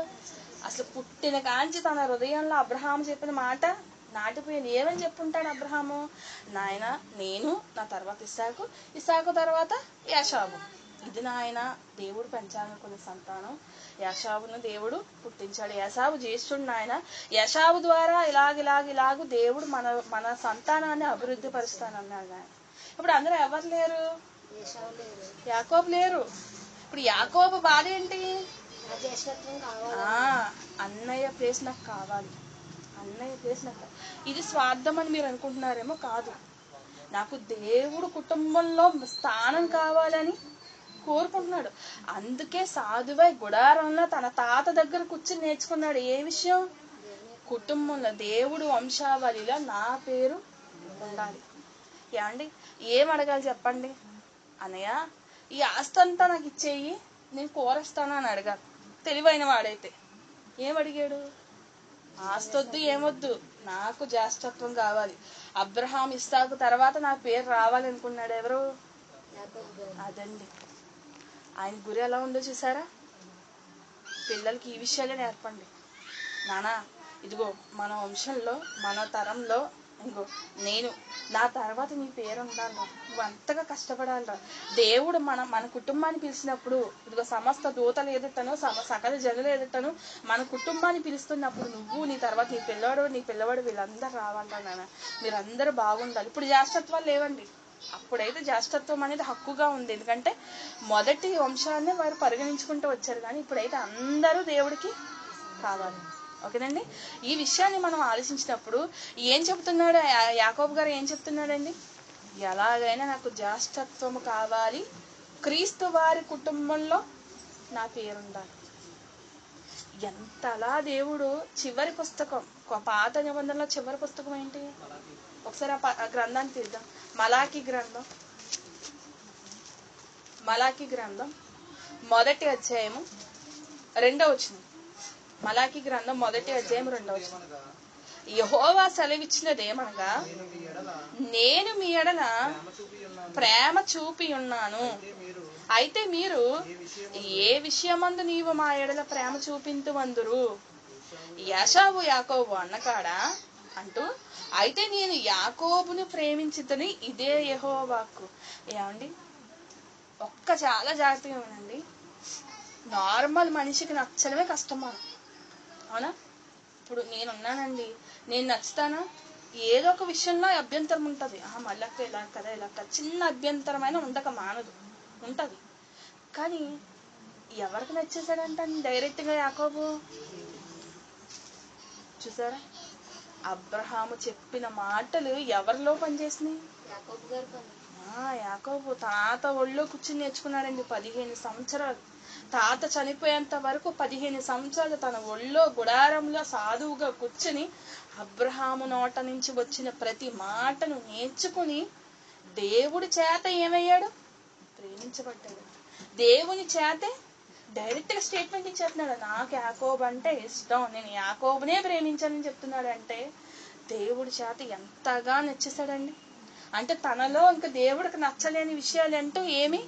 అసలు. పుట్టిన కాంచి తన హృదయంలో అబ్రహాం చెప్పిన మాట నాటిపోయింది. ఏమని చెప్పుంటాడు అబ్రహాము? నాయన, నేను, నా తర్వాత ఇస్సాకు తర్వాత యాషాబు. ఇది నాయన దేవుడు పెంచాలనుకున్న సంతానం. యాషాబును దేవుడు పుట్టించాడు. యాషాబు జ్యేష్ఠుడు నాయన. యాషాబు ద్వారా ఇలాగు దేవుడు మన సంతానాన్ని అభివృద్ధి పరుస్తానన్నాడు నాయన. ఇప్పుడు అందరూ ఎవరు లేరు? యాకోబు లేరు. ఇప్పుడు యాకోబు బాధ ఏంటి? అన్నయ్య ప్లేస్ నాకు కావాలి. ఇది స్వార్థం అని మీరు అనుకుంటున్నారేమో. కాదు, నాకు దేవుడు కుటుంబంలో స్థానం కావాలని కోరుకుంటున్నాడు. అందుకే సాధువై గుడారంలో తన తాత దగ్గర కూర్చొని నేర్చుకున్నాడు. ఏ విషయం? కుటుంబంలో దేవుడు వంశావళిలో నా పేరు ఉండాలి. ఏమండి, ఏం అడగాలి చెప్పండి? అన్నయ్య, ఈ ఆస్తి అంతా నాకు ఇచ్చేయి, నేను కోరేస్తాను అని అడగాలి. తెలివైన వాడైతే ఏం అడిగాడు? ఆస్తొద్దు, ఏమొద్దు, నాకు జ్యేష్ఠత్వం కావాలి. అబ్రహాం, ఇస్సాకు తర్వాత నా పేరు రావాలనుకున్నాడు. ఎవరు? అదండి ఆయన గురి. ఎలా ఉందో చూసారా? పిల్లలకి ఈ విషయాలే నేర్పండి. నానా, ఇదిగో మన వంశంలో, మన తరంలో, ఇంకో నేను, నా తర్వాత నీ పేరు ఉండాలిరా, నువ్వు అంతగా కష్టపడాలిరా. దేవుడు మన కుటుంబాన్ని పిలిచినప్పుడు, ఇదిగో సమస్త దూతలు ఎదుటను, సకల జనులు ఎదుటను మన కుటుంబాన్ని పిలుస్తున్నప్పుడు నువ్వు, నీ తర్వాత నీ పిల్లవాడు వీళ్ళందరూ రావాలిరా నాన్న, మీరందరూ బాగుండాలి. ఇప్పుడు జ్యేష్ఠత్వాలు లేవండి. అప్పుడైతే జ్యేష్ఠత్వం అనేది హక్కుగా ఉంది. ఎందుకంటే మొదటి వంశాన్ని వారు పరిగణించుకుంటూ వచ్చారు. కానీ ఇప్పుడైతే అందరూ దేవుడికి కావాలి. ఓకేనండి. ఈ విషయాన్ని మనం ఆలోచించినప్పుడు ఏం చెప్తున్నాడు యాకోబు గారు? ఏం చెప్తున్నాడండి? ఎలాగైనా నాకు జ్యేష్ఠత్వము కావాలి, క్రీస్తు వారి కుటుంబంలో నా పేరుండాలి. ఎంతలా దేవుడు చివరి పుస్తకం, పాత నిబంధనలో చివరి పుస్తకం ఏంటి? ఒకసారి ఆ గ్రంథాన్ని తీద్దాం. మలాకి గ్రంథం మొదటి అధ్యాయము 2వ వచనం. మలాకి గ్రంథం మొదటి అధ్యాయం 2వ వచనం. యెహోవా సెలవిచ్చినదేమనగా, నేను మీ ఎడల ప్రేమ చూపి ఉన్నాను, అయితే మీరు ఏ విషయమందు నీవు మా ఎడల ప్రేమ చూపింతువందురు? యాషావు యాకోబు అన్నకాడా అంటూ, అయితే నేను యాకోబును ప్రేమించితని, ఇదే యెహోవా వాక్కు. ఏమండి, చాలా జాగ్రత్తగా వినండి. నార్మల్ మనిషికి నచ్చడమే కష్టమా? అవునా? ఇప్పుడు నేనున్నానండి, నేను నచ్చుతానా? ఏదో ఒక విషయంలో అభ్యంతరం ఉంటుంది. మళ్ళీ ఇలా కదా ఇలా కదా, చిన్న అభ్యంతరమైన ఉండక మానదు, ఉంటుంది. కానీ ఎవరికి నచ్చేసాడంటే డైరెక్ట్గా యాకోబు. చూసారా, అబ్రహాము చెప్పిన మాటలు ఎవరిలో పనిచేసినాయి? యాకోబు తాత ఒళ్ళో కూర్చుని నేర్చుకున్నాడండి. 15 సంవత్సరాలు, తాత చనిపోయేంత వరకు 15 సంవత్సరాలు తన ఒళ్ళో గుడారంలో సాధువుగా కూర్చుని అబ్రహాము నోట నుంచి వచ్చిన ప్రతి మాటను నేర్చుకుని దేవుడి చేత ఏమయ్యాడు? ప్రేమించబడ్డాడు. దేవుని చేతే డైరెక్ట్ గా స్టేట్మెంట్ ఇచ్చేస్తున్నాడు, నాకు యాకోబు అంటే ఇష్టం, నేను యాకోబునే ప్రేమించానని చెప్తున్నాడు. అంటే దేవుడి చేత ఎంతగా నచ్చేసాడండి. అంటే తనలో ఇంకా దేవుడికి నచ్చలేని విషయాలు అంటూ ఏమీ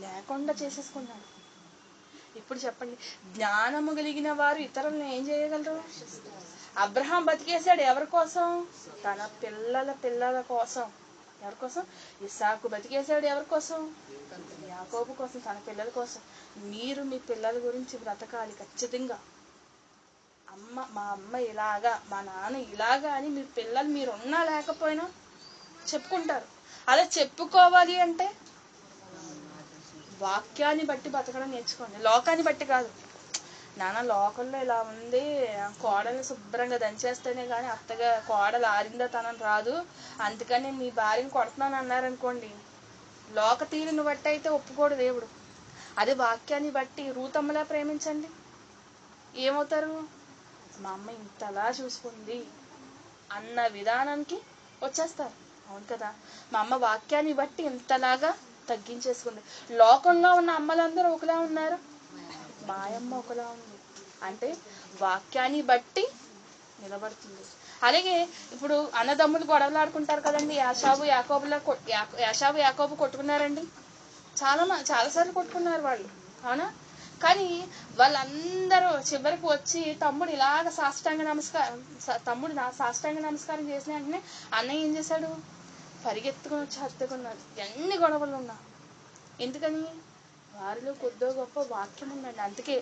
లేకుండా చేసేసుకున్నాడు. ఇప్పుడు చెప్పండి, జ్ఞానము కలిగిన వారు ఇతరులను ఏం చేయగలరు? అబ్రహాం బతికేశాడు ఎవరి కోసం? తన పిల్లల కోసం. ఎవరి కోసం? ఇస్సాకు బతికేశాడు ఎవరి కోసం? యాకోబు కోసం, తన పిల్లల కోసం. మీరు మీ పిల్లల గురించి బ్రతకాలి ఖచ్చితంగా. మా అమ్మ ఇలాగా, మా నాన్న ఇలాగా అని మీ పిల్లలు మీరు ఉన్నా లేకపోయినా చెప్పుకుంటారు. అలా చెప్పుకోవాలి అంటే వాక్యాన్ని బట్టి బతకడం నేర్చుకోండి, లోకాన్ని బట్టి కాదు. నాన్న లోకంలో ఇలా ఉంది, కోడల్ని శుభ్రంగా దంచేస్తేనే కానీ అత్తగా కోడలు ఆరిందా తనని రాదు, అందుకని మీ భార్యను కొడుతున్నాను అన్నారనుకోండి, లోక తీరుని బట్టి అయితే ఒప్పుకోడు దేవుడు. అదే వాక్యాన్ని బట్టి రూతమ్మలా ప్రేమించండి, ఏమవుతారు? మా అమ్మ ఇంతలా చూసుకుంది అన్న విధానానికి వచ్చేస్తారు. అవును కదా, మా అమ్మ వాక్యాన్ని బట్టి ఇంతలాగా తగ్గించేసుకుంది. లోకంలో ఉన్న అమ్మలందరూ ఒకలా ఉన్నారు, మా అమ్మ ఒకలా ఉంది. అంటే వాక్యాన్ని బట్టి నిలబడుతుంది. అలాగే ఇప్పుడు అన్నదమ్ములు గొడవలు ఆడుకుంటారు కదండి. యాషావు యాకోబు కొట్టుకున్నారండి, చాలాసార్లు కొట్టుకున్నారు వాళ్ళు, అవునా? కానీ వాళ్ళందరూ చివరికి వచ్చి తమ్ముడు సాష్టాంగ నమస్కారం చేసిన వెంటనే అన్నయ్య ఏం చేశాడు? పరిగెత్తుకుని వచ్చి హత్తుకున్నాడు. ఎన్ని గొడవలు ఉన్నా. ఎందుకని? వారిలో కొద్దో గొప్ప వాక్యం ఉందండి. అందుకే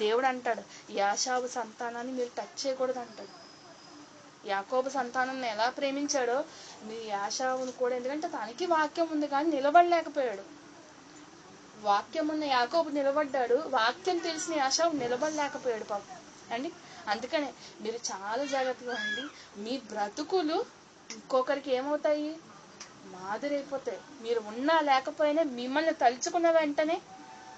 దేవుడు అంటాడు, యాషావు సంతానాన్ని మీరు టచ్ చేయకూడదు అంటాడు. యాకోబు సంతానాన్ని ఎలా ప్రేమించాడో మీ యాషావును కూడా, ఎందుకంటే తనకి వాక్యం ఉంది కానీ నిలబడలేకపోయాడు. వాక్యం ఉన్న యాకోబు నిలబడ్డాడు, వాక్యం తెలిసిన యాషావు నిలబడలేకపోయాడు పాపం అండి. అందుకనే మీరు చాలా జాగ్రత్తగా ఉండి, మీ బ్రతుకులు ఇంకొకరికి ఏమవుతాయి? మాదిరి అయిపోతాయి. మీరు ఉన్నా లేకపోయినా మిమ్మల్ని తలుచుకున్న వెంటనే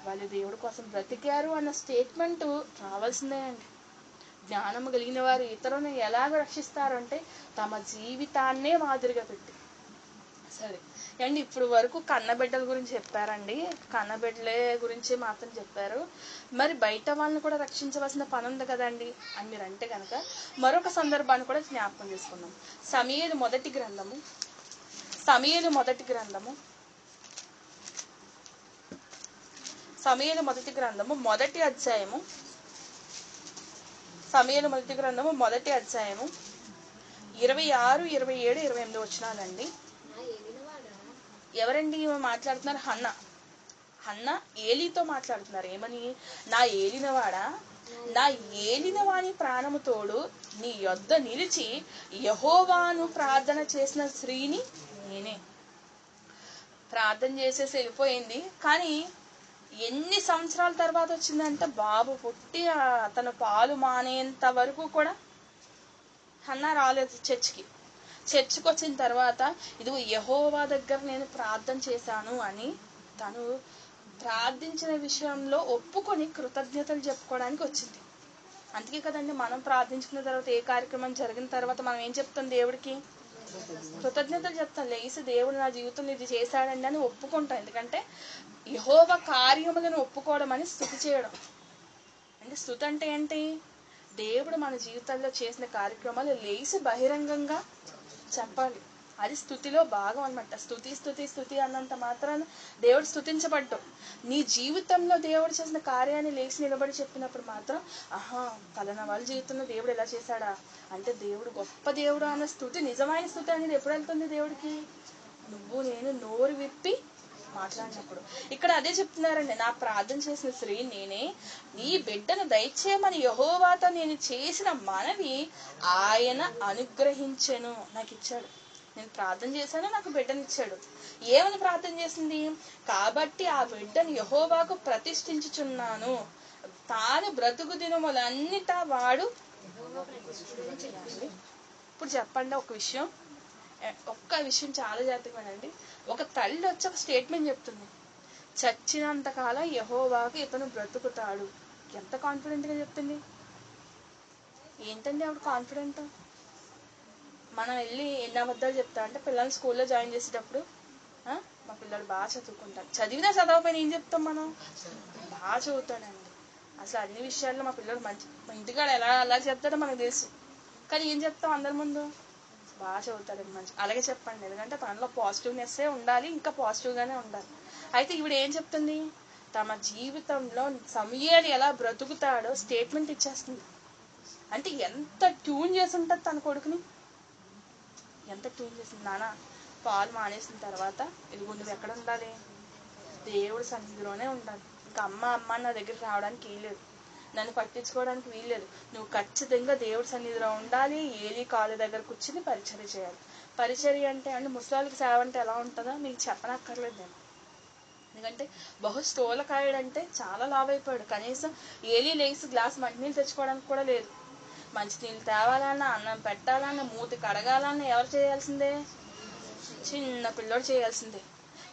వాళ్ళు దేవుడి కోసం బ్రతికారు అన్న స్టేట్మెంట్ రావాల్సిందే అండి. జ్ఞానము కలిగిన వారు ఇతరులను ఎలాగ రక్షిస్తారు అంటే తమ జీవితాన్నే మాదిరిగా పెట్టి. సరే అండి, ఇప్పుడు వరకు కన్నబిడ్డల గురించి చెప్పారండి, కన్నబిడ్డలే గురించి మాత్రం చెప్పారు. మరి బయట వాళ్ళని కూడా రక్షించవలసిన పని ఉంది కదండి అని మీరు అంటే కనుక మరొక సందర్భాన్ని కూడా జ్ఞాపకం చేసుకున్నాం. సమూయేలు మొదటి గ్రంథము మొదటి అధ్యాయము 26, 27, 28 వచనాలండి. ఎవరండి మాట్లాడుతున్నారు? హన్న ఏలీతో మాట్లాడుతున్నారు. ఏమని? నా ఏలినవాడా, నా ఏలినవాని ప్రాణము తోడు నీ యొద్ద నిలిచి యెహోవాను ప్రార్థన చేసిన స్త్రీని నేనే. ప్రార్థన చేసేసి వెళ్ళిపోయింది. కానీ ఎన్ని సంవత్సరాల తర్వాత వచ్చిందంటే బాబు పుట్టి అతను పాలు మానేంత వరకు కూడా హన్నా రాలేదు చర్చికి వచ్చిన తర్వాత ఇదిగో యెహోవా దగ్గర నేను ప్రార్థన చేశాను అని తను ప్రార్థించిన విషయంలో ఒప్పుకొని కృతజ్ఞతలు చెప్పుకోవడానికి వచ్చింది. అందుకే కదండి మనం ప్రార్థించుకున్న తర్వాత ఏ కార్యక్రమం జరిగిన తర్వాత మనం ఏం చెప్తాం దేవుడికి? కృతజ్ఞతలు చెప్తాం. లేసి దేవుడు నా జీవితంలో ఇది చేశాడండి అని ఒప్పుకుంటాం. ఎందుకంటే యెహోవా కార్యములను ఒప్పుకోవడం అని స్తుతి చేయడం. అంటే స్తుతి అంటే ఏంటి? దేవుడు మన జీవితాల్లో చేసిన కార్యక్రమాలు లేసి బహిరంగంగా చెప్పాలి. అది స్తుతిలో భాగం అనమాట. స్తుతి స్తుతి స్తుతి అన్నంత మాత్రాన దేవుడు స్తుతించబడ్డు. నీ జీవితంలో దేవుడు చేసిన కార్యాన్ని లేచి నిలబడి చెప్పినప్పుడు మాత్రం ఆహా పలానా వాళ్ళ జీవితంలో దేవుడు ఎలా చేశాడా అంటే దేవుడు గొప్ప దేవుడు అన్న స్తుతి, నిజమైన స్తుతి అనేది ఎప్పుడు వెళ్తుంది దేవుడికి? నువ్వు నేను నోరు విప్పి మాట్లాడినప్పుడు. ఇక్కడ అదే చెప్తున్నారండి, నా ప్రార్థన చేసిన స్త్రీ నేనే, నీ బిడ్డను దయచేయమని యెహోవాతో నేను చేసిన మనవి ఆయన అనుగ్రహించెను, నాకు ఇచ్చాడు. నేను ప్రార్థన చేశాను, నాకు బిడ్డనిచ్చాడు. ఏమని ప్రార్థన చేసింది? కాబట్టి ఆ బిడ్డను యెహోవాకు ప్రతిష్ఠించుచున్నాను, తాను బ్రతుకు దినములన్నిటా వాడు. ఇప్పుడు చెప్పండి ఒక్క విషయం చాలా జాగ్రత్తగానండి. ఒక తల్లి వచ్చి ఒక స్టేట్మెంట్ చెప్తుంది, చచ్చినంత కాలం యెహోవాకు ఇతను బ్రతుకుతాడు. ఎంత కాన్ఫిడెంట్ గా చెప్తుంది. ఏంటండి ఆవిడ కాన్ఫిడెంట్? మనం వెళ్ళి ఎన్ని అబద్ధాలు చెప్తా అంటే, పిల్లల్ని స్కూల్లో జాయిన్ చేసేటప్పుడు మా పిల్లలు బాగా చదువుకుంటారు, చదివినా చదవకపోయినా ఏం చెప్తాం మనం? బాగా చదువుతాడండి. అసలు అన్ని విషయాల్లో మా పిల్లలు మంచి, మా ఇంటికాడ ఎలా చెప్తాడో మనకు తెలుసు, కానీ ఏం చెప్తాం అందరి ముందు? బాగా చదువుతాడండి మంచి. అలాగే చెప్పండి, ఎందుకంటే తనలో పాజిటివ్నెస్సే ఉండాలి, ఇంకా పాజిటివ్గానే ఉండాలి. అయితే ఈవిడ ఏం చెప్తుంది? తమ జీవితంలో సమూయేలు ఎలా బ్రతుకుతాడో స్టేట్మెంట్ ఇచ్చేస్తుంది. అంటే ఎంత ట్యూన్ చేసి ఉంటుంది తన కొడుకుని, ఎంత ట్యూన్ చేసింది. నాన్న పాలు మానేసిన తర్వాత ఇదిగో నువ్వు ఎక్కడ ఉండాలి? దేవుడి సన్నిధిలోనే ఉండాలి. ఇంకా అమ్మ నా దగ్గరికి రావడానికి వీల్లేదు, నన్ను పట్టించుకోవడానికి వీల్లేదు. నువ్వు ఖచ్చితంగా దేవుడి సన్నిధిలో ఉండాలి. ఏలీ కాలు దగ్గర కూర్చుని పరిచర్య చేయాలి. పరిచర్య అంటే ముసలాళ్ళకి సేవ అంటే ఎలా ఉంటుందో మీకు చెప్పనక్కర్లేదు నేను. ఎందుకంటే స్థూలకాయుడంటే చాలా లావ్ అయిపోయాడు. కనీసం ఏలీ లేసి గ్లాస్ మంచినీళ్ళు తెచ్చుకోవడానికి కూడా లేదు. మంచినీళ్ళు తేవాలన్నా, అన్నం పెట్టాలన్నా, మూతి కడగాలన్నా ఎవరు చేయాల్సిందే? చిన్న పిల్లోడు చేయాల్సిందే.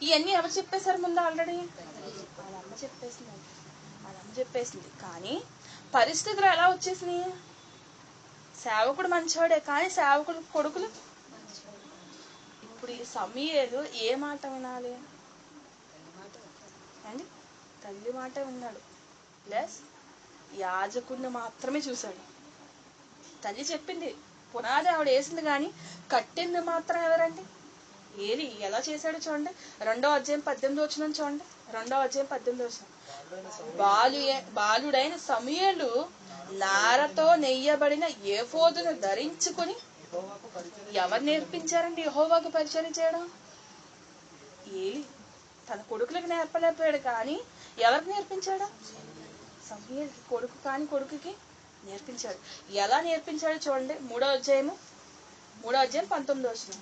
ఇవన్నీ ఎవరు చెప్పేశారు ముందు? ఆల్రెడీ వాళ్ళమ్మ చెప్పేసింది. కానీ పరిస్థితులు ఎలా వచ్చేసినాయి? సేవకుడు మంచివాడే, కానీ సేవకుడు కొడుకులు. ఇప్పుడు ఈ సమూయేలు ఏ మాట వినాలి అండి? తల్లి మాట విన్నాడు, ప్లస్ యాజకుడిని మాత్రమే చూశాడు. తల్లి చెప్పింది, పునాది ఆవిడ వేసింది, కానీ కట్టింది మాత్రం ఎవరండి? ఏలీ. ఎలా చేశాడు చూడండి, 2వ అధ్యాయం 18వ వచనం చూడండి. 2వ అధ్యాయం 18వ వచనం. బాలుడైన సమూయేలు నారతో నెయ్యబడిన ఏఫోదును ధరించుకుని. ఎవరు నేర్పించారండి యెహోవాకు పరిచర్య చేయడం? ఏలీ. తన కొడుకులకు నేర్పలేకపోయాడు, కానీ ఎవరికి నేర్పించాడు? సమూయేలుకి. కొడుకుకి నేర్పించాడు. ఎలా నేర్పించాడు చూడండి. 3వ అధ్యాయం 19వ వచనం.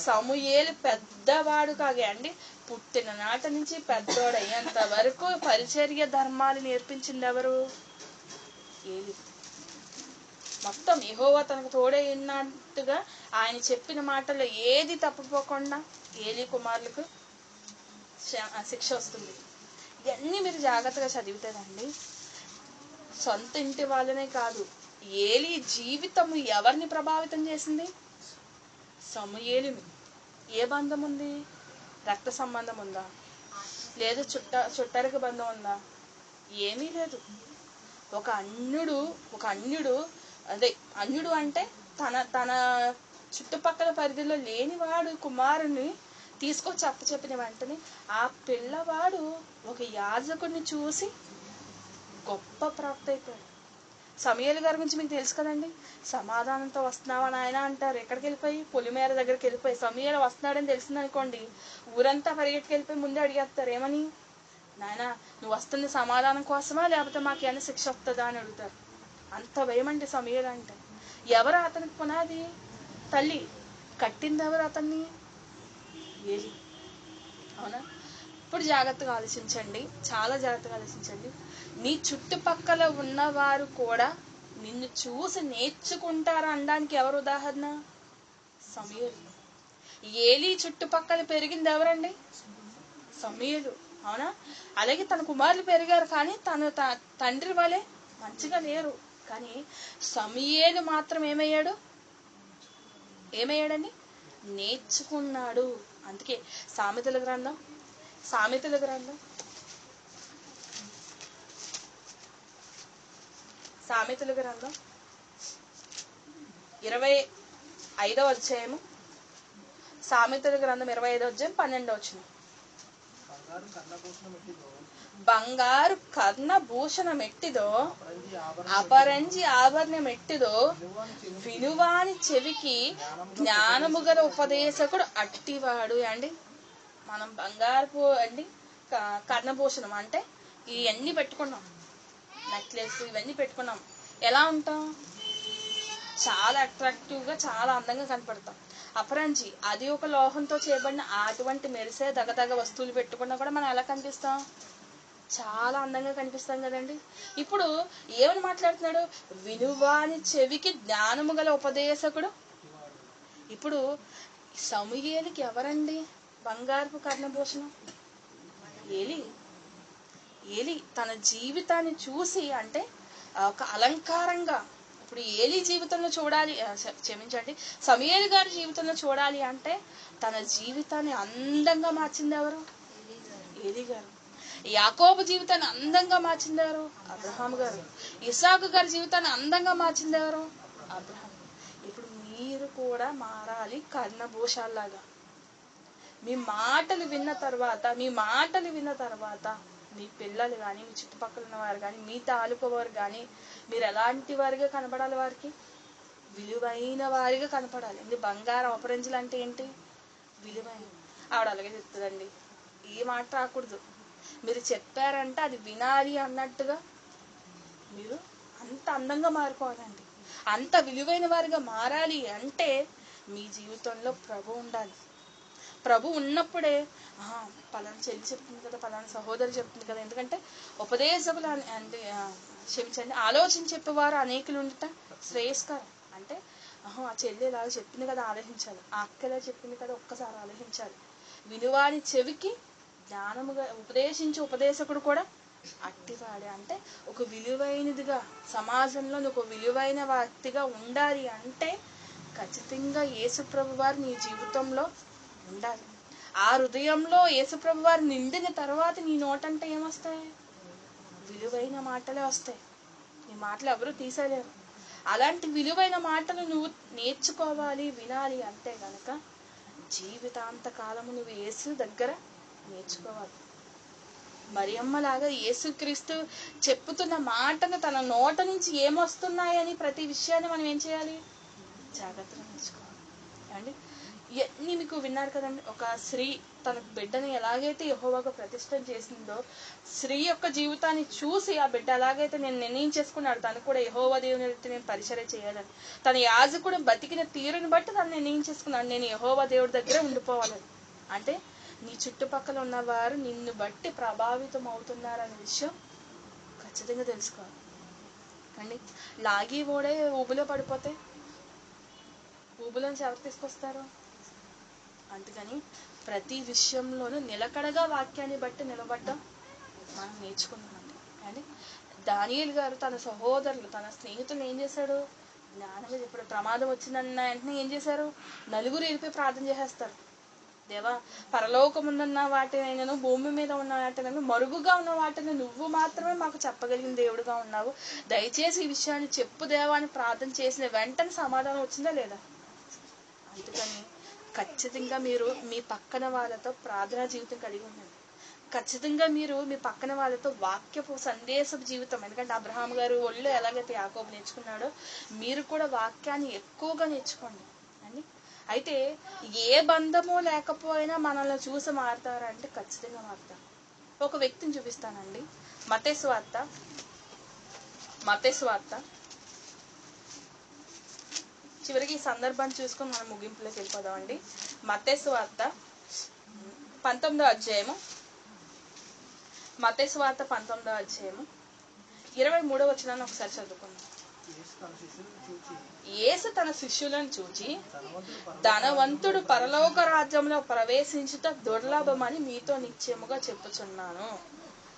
సమూయేలు పెద్దవాడు కాగే అండి, పుట్టిన నాటి నుంచి పెద్దోడు అయ్యేంత వరకు పరిచర్య ధర్మాలు నేర్పించింది ఎవరు? ఏలీ. మొత్తం యెహోవా తనకు తోడే ఉన్నట్టుగా ఆయన చెప్పిన మాటల్లో ఏది తప్పిపోకుండా ఏలీ కుమారులకు శిక్ష వస్తుంది. ఇవన్నీ మీరు జాగ్రత్తగా చదివితేనండి, సొంత ఇంటి వాళ్ళనే కాదు, ఏలీ జీవితం ఎవరిని ప్రభావితం చేసింది? సమూయేలుని. ఏ బంధం ఉంది? రక్త సంబంధం ఉందా? లేదు చుట్టరిక బంధం ఉందా? ఏమీ లేదు. ఒక అన్యుడు అన్యుడు అంటే తన చుట్టుపక్కల పరిధిలో లేనివాడు కుమారుని తీసుకొచ్చి అప్పచెప్పిన వెంటనే ఆ పిల్లవాడు ఒక యాజకుడిని చూసి గొప్ప ప్రవక్త అయిపోయాడు. సమూయేలు గారి గురించి మీకు తెలుసు కదండి. సమాధానంతో వస్తున్నావా నాయన అంటారు. ఎక్కడికి వెళ్ళిపోయి? పొలిమేర దగ్గరికి వెళ్ళిపోయి. సమూయేలు వస్తున్నాడని తెలిసింది అనుకోండి, ఊరంతా పరిగెట్టుకు వెళ్ళిపోయి ముందే అడిగేస్తారు, ఏమని? నాయన నువ్వు వస్తుంది సమాధానం కోసమా, లేకపోతే మాకేమైనా శిక్ష వస్తుందా అని అడుగుతారు. అంత భయం అండి సమూయేలు అంటే. ఎవరు అతనికి పునాది? తల్లి. కట్టింది ఎవరు అతన్ని? ఏలీ. అవునా? ఇప్పుడు జాగ్రత్తగా ఆలోచించండి, చాలా జాగ్రత్తగా ఆలోచించండి. నీ చుట్టుపక్కల ఉన్నవారు కూడా నిన్ను చూసి నేర్చుకుంటారు అనడానికి ఎవరు ఉదాహరణ? సమూయేలు. ఏలీ చుట్టుపక్కల పెరిగింది ఎవరండి? సమూయేలు. అవునా? అలాగే తన కుమారులు పెరిగారు, కానీ తను తండ్రి వలె మంచిగా లేరు. కానీ సమూయేలు మాత్రం ఏమయ్యాడండి? నేర్చుకున్నాడు. అందుకే సామెతల గ్రంథం 25వ అధ్యాయము, సామెతల గ్రంథం 25వ అధ్యాయం 12వ వచనం. బంగారు కర్ణభూషణం ఎట్టిదో, అపరంజి ఆభరణం ఎట్టిదో, వినువాని చెవికి జ్ఞానము గల ఉపదేశకుడు అట్టివాడు. అండి మనం బంగారపు కర్ణభూషణం అంటే ఇవన్నీ పెట్టుకున్నాం, నెక్లెస్ ఇవన్నీ పెట్టుకున్నాం. ఎలా ఉంటాం? చాలా అట్రాక్టివ్గా, చాలా అందంగా కనపడతాం. అపరంజి అది ఒక లోహంతో చేయబడిన అటువంటి మెరిసే దగదగ వస్తువులు పెట్టుకున్నా కూడా మనం ఎలా కనిపిస్తాం? చాలా అందంగా కనిపిస్తాం కదండి. ఇప్పుడు ఏమని మాట్లాడుతున్నాడు? వినువాని చెవికి జ్ఞానము గల ఉపదేశకుడు. ఇప్పుడు సమూయేలుకి ఎవరండి బంగారపు కర్ణభూషణం? ఏలి తన జీవితాన్ని చూసి, అంటే ఒక అలంకారంగా. ఇప్పుడు ఏలి జీవితంలో చూడాలి, క్షమించండి, సమూయేలు గారి జీవితంలో చూడాలి అంటే తన జీవితాన్ని అందంగా మార్చింది ఎవరు? ఏలి గారు. యాకోబు జీవితాన్ని అందంగా మార్చింది ఎవరు? అబ్రహాం గారు. ఇసాకు గారి జీవితాన్ని అందంగా మార్చింది ఎవరు? అబ్రహాం. ఇప్పుడు మీరు కూడా మారాలి కర్ణభూషాల్లాగా. మీ మాటలు విన్న తర్వాత మీ పిల్లలు కానీ, మీ చుట్టుపక్కల ఉన్న వారు కానీ, మీ తాలూకు వారు కానీ, మీరు ఎలాంటి వారిగా కనపడాలి? వారికి విలువైన వారిగా కనపడాలి. ఇది బంగారం అపరంజులు అంటే ఏంటి? విలువైన. ఆవిడ అలాగే చెప్తుందండి, ఏ మాట రాకూడదు. మీరు చెప్పారంటే అది వినాలి అన్నట్టుగా మీరు అంత అందంగా మారిపోవాలండి. అంత విలువైన వారిగా మారాలి అంటే మీ జీవితంలో ప్రభు ఉండాలి. ప్రభు ఉన్నప్పుడే పలానా చెల్లి చెప్తుంది కదా, పలానా సహోదరు చెప్తుంది కదా. ఎందుకంటే ఉపదేశకులు అంటే క్షమించండి, ఆలోచన చెప్పేవారు అనేకులు ఉండట శ్రేయస్కరం. అంటే ఆ చెల్లి ఇలా చెప్పింది కదా ఆలోచించాలి, ఆ అక్క ఇలా చెప్పింది కదా ఒక్కసారి ఆలోచించాలి. వినువాని చెవికి జ్ఞానముగా ఉపదేశించే ఉపదేశకుడు కూడా అట్టివాడే. అంటే ఒక విలువైనదిగా, సమాజంలో ఒక విలువైన వ్యక్తిగా ఉండాలి అంటే ఖచ్చితంగా యేసుప్రభు వారు నీ జీవితంలో ఉండాలి. ఆ హృదయంలో యేసుప్రభు వారు నిండిన తర్వాత నీ నోటంటే ఏమొస్తాయి? విలువైన మాటలే వస్తాయి. నీ మాటలు ఎవరు తీసేయలేరు. అలాంటి విలువైన మాటలు నువ్వు నేర్చుకోవాలి, వినాలి అంటే గనక జీవితాంత కాలము నువ్వు యేసు దగ్గర నేర్చుకోవాలి. మరియమ్మలాగా యేసుక్రీస్తు చెప్పుతున్న మాటను తన నోట నుంచి ఏమొస్తున్నాయని ప్రతి విషయాన్ని మనం ఏం చేయాలి? జాగ్రత్తగా నేర్చుకోవాలి. అండి ఇవన్నీ మీకు విన్నారు కదండి. ఒక స్త్రీ తన బిడ్డని ఎలాగైతే యెహోవాగా ప్రతిష్ఠ చేసిందో, స్త్రీ యొక్క జీవితాన్ని చూసి ఆ బిడ్డ ఎలాగైతే నేను నిర్ణయించేసుకున్నాడు తను కూడా యెహోవా దేవుని నేను పరిచర్య చేయాలని, తన యాజకుడు బతికిన తీరుని బట్టి తను నిర్ణయించేసుకున్నాడు నేను యెహోవా దేవుడి దగ్గరే ఉండిపోవాలని. అంటే నీ చుట్టుపక్కల ఉన్నవారు నిన్ను బట్టి ప్రభావితం అవుతున్నారనే విషయం ఖచ్చితంగా తెలుసుకోవాలి అండి. లాగి ఓడే ఊబులో పడిపోతే ఊబులోంచి ఎవరు తీసుకొస్తారు? అందుకని ప్రతి విషయంలోనూ నిలకడగా వాక్యాన్ని బట్టి నిలబడ్డం మనం నేర్చుకున్నామండి. కానీ దానియేలు గారు తన సహోదరులు, తన స్నేహితులు ఏం చేశాడు? జ్ఞానంగా చెప్పాడు. ప్రమాదం వచ్చిందన్న వెంటనే ఏం చేశారు? నలుగురు వెళ్ళిపోయి ప్రార్థన చేసేస్తారు. దేవా, పరలోకమున్న వాటినైనా, భూమి మీద ఉన్న వాటినైనా, మరుగుగా ఉన్న వాటిని నువ్వు మాత్రమే మాకు చెప్పగలిగిన దేవుడుగా ఉన్నావు, దయచేసి ఈ విషయాన్ని చెప్పు దేవా అని ప్రార్థన చేసిన వెంటనే సమాధానం వచ్చిందా లేదా? అందుకని ఖచ్చితంగా మీరు మీ పక్కన వాళ్ళతో ప్రార్థనా జీవితం కలిగి ఉండండి. ఖచ్చితంగా మీరు మీ పక్కన వాళ్ళతో వాక్యపు సందేశపు జీవితం, ఎందుకంటే అబ్రహాం గారు ఒళ్ళు ఎలాగైతే యాకోబు నేర్చుకున్నాడో మీరు కూడా వాక్యాన్ని ఎక్కువగా నేర్చుకోండి అండి. అయితే ఏ బంధము లేకపోయినా మనల్ని చూసి మారుతారంటే ఖచ్చితంగా మారుతారు. ఒక వ్యక్తిని చూపిస్తానండి. మత్తయి సువార్త చివరికి ఈ సందర్భాన్ని చూసుకొని మనం ముగింపులోకి వెళ్ళిపోదామండి. మత్తయి సువార్త 19వ అధ్యాయము 23వ వచనాన్ని ఒకసారి చదువుకుందాం. యేసు తన శిష్యులను చూచి ధనవంతుడు పరలోక రాజ్యంలో ప్రవేశించుట దుర్లభమని మీతో నిశ్చయముగా చెప్పుచున్నాను.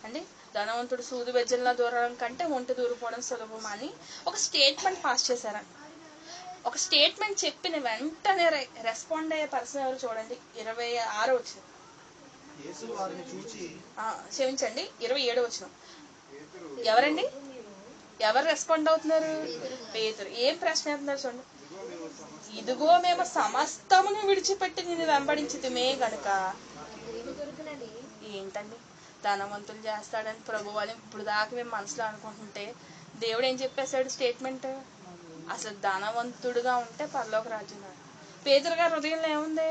అంటే ధనవంతుడు సూది వెజ్జంలా దూరడం కంటే ఒంటి దూరిపోవడం సులభం అని ఒక స్టేట్మెంట్ పాస్ చేశారంట. ఒక స్టేట్మెంట్ చెప్పిన వెంటనే రెస్పాండ్ అయ్యే పర్సన్ ఎవరు చూడండి. 26 వచ్చిన క్షమించండి 27 వచ్చిన ఎవరండి? ఎవరు రెస్పాండ్ అవుతున్నారు? పేతురు. ఏం ప్రశ్న అవుతున్నారు చూడండి. ఇదిగో మేము సమస్తమును విడిచిపెట్టి నిన్ను వెంబడించితిమే గనుక ఏంటండి ధనవంతులు చేస్తాడని ప్రభు అని ఇప్పుడు దాకా మేము మనసులో అనుకుంటుంటే దేవుడు ఏం చెప్పేశాడు స్టేట్మెంట్? అసలు ధనవంతుడుగా ఉంటే పరలోక రాజ్యం. పేతురు గారి హృదయంలో ఏముంది?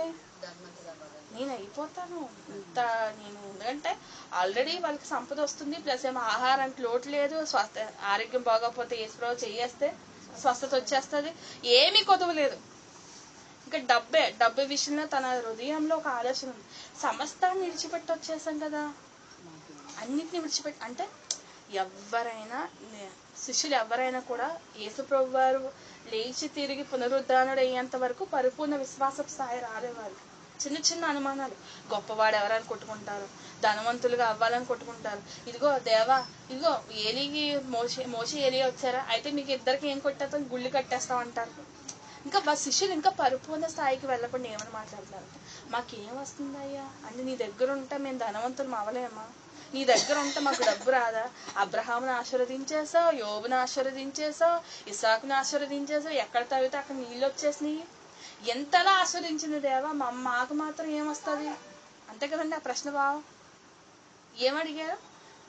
నేను అయిపోతాను ఇంత నేను, ఎందుకంటే ఆల్రెడీ వాళ్ళకి సంపద వస్తుంది, ప్లస్ ఏమో ఆహారానికి లోటు లేదు, ఆరోగ్యం బాగోకపోతే యేసుప్రభు చేయేస్తే స్వస్థత వచ్చేస్తుంది, ఏమీ కొదువు లేదు. ఇంకా డబ్బే విషయంలో తన హృదయంలో ఒక ఆలోచన ఉంది. సమస్తాన్ని విడిచిపెట్టి వచ్చేసాం కదా, అన్నిటిని విడిచిపెట్టి. అంటే ఎవరైనా శిష్యులు ఎవరైనా కూడా యేసుప్రభు వారు లేచి తిరిగి పునరుద్ధానుడు అయ్యేంత వరకు పరిపూర్ణ విశ్వాసపు స్థాయి రాలేవారు. చిన్న చిన్న అనుమానాలు, గొప్పవాడు ఎవరని కొట్టుకుంటారు, ధనవంతులుగా అవ్వాలని కొట్టుకుంటారు. ఇదిగో దేవా, ఇదిగో ఏలికి మోషి ఏలియా వచ్చారా, అయితే మీకు ఇద్దరికి ఏం కొట్టేస్తాం, గుళ్ళు కట్టేస్తాం అంటారు. ఇంకా శిష్యులు ఇంకా పరిపూర్ణ స్థాయికి వెళ్ళకుండా ఏమని మాట్లాడతారు? మాకేం వస్తుంది అయ్యా అంటే, నీ దగ్గర ఉంటే మేము ధనవంతులు అవలేమా? నీ దగ్గర ఉంటే మాకు డబ్బు రాదా? అబ్రహామును ఆశీర్వదించేసావు, యోబును ఆశీర్వదించేసావు, ఇసాకును ఆశీర్వదించేసావు, ఎక్కడ తవ్వితే అక్కడ నీళ్ళు వచ్చేసినాయి. ఎంతలా ఆస్వాదించింది దేవా, మాకు మాత్రం ఏమొస్తుంది? అంతే కదండి ఆ ప్రశ్న భావం. ఏమడిగారు?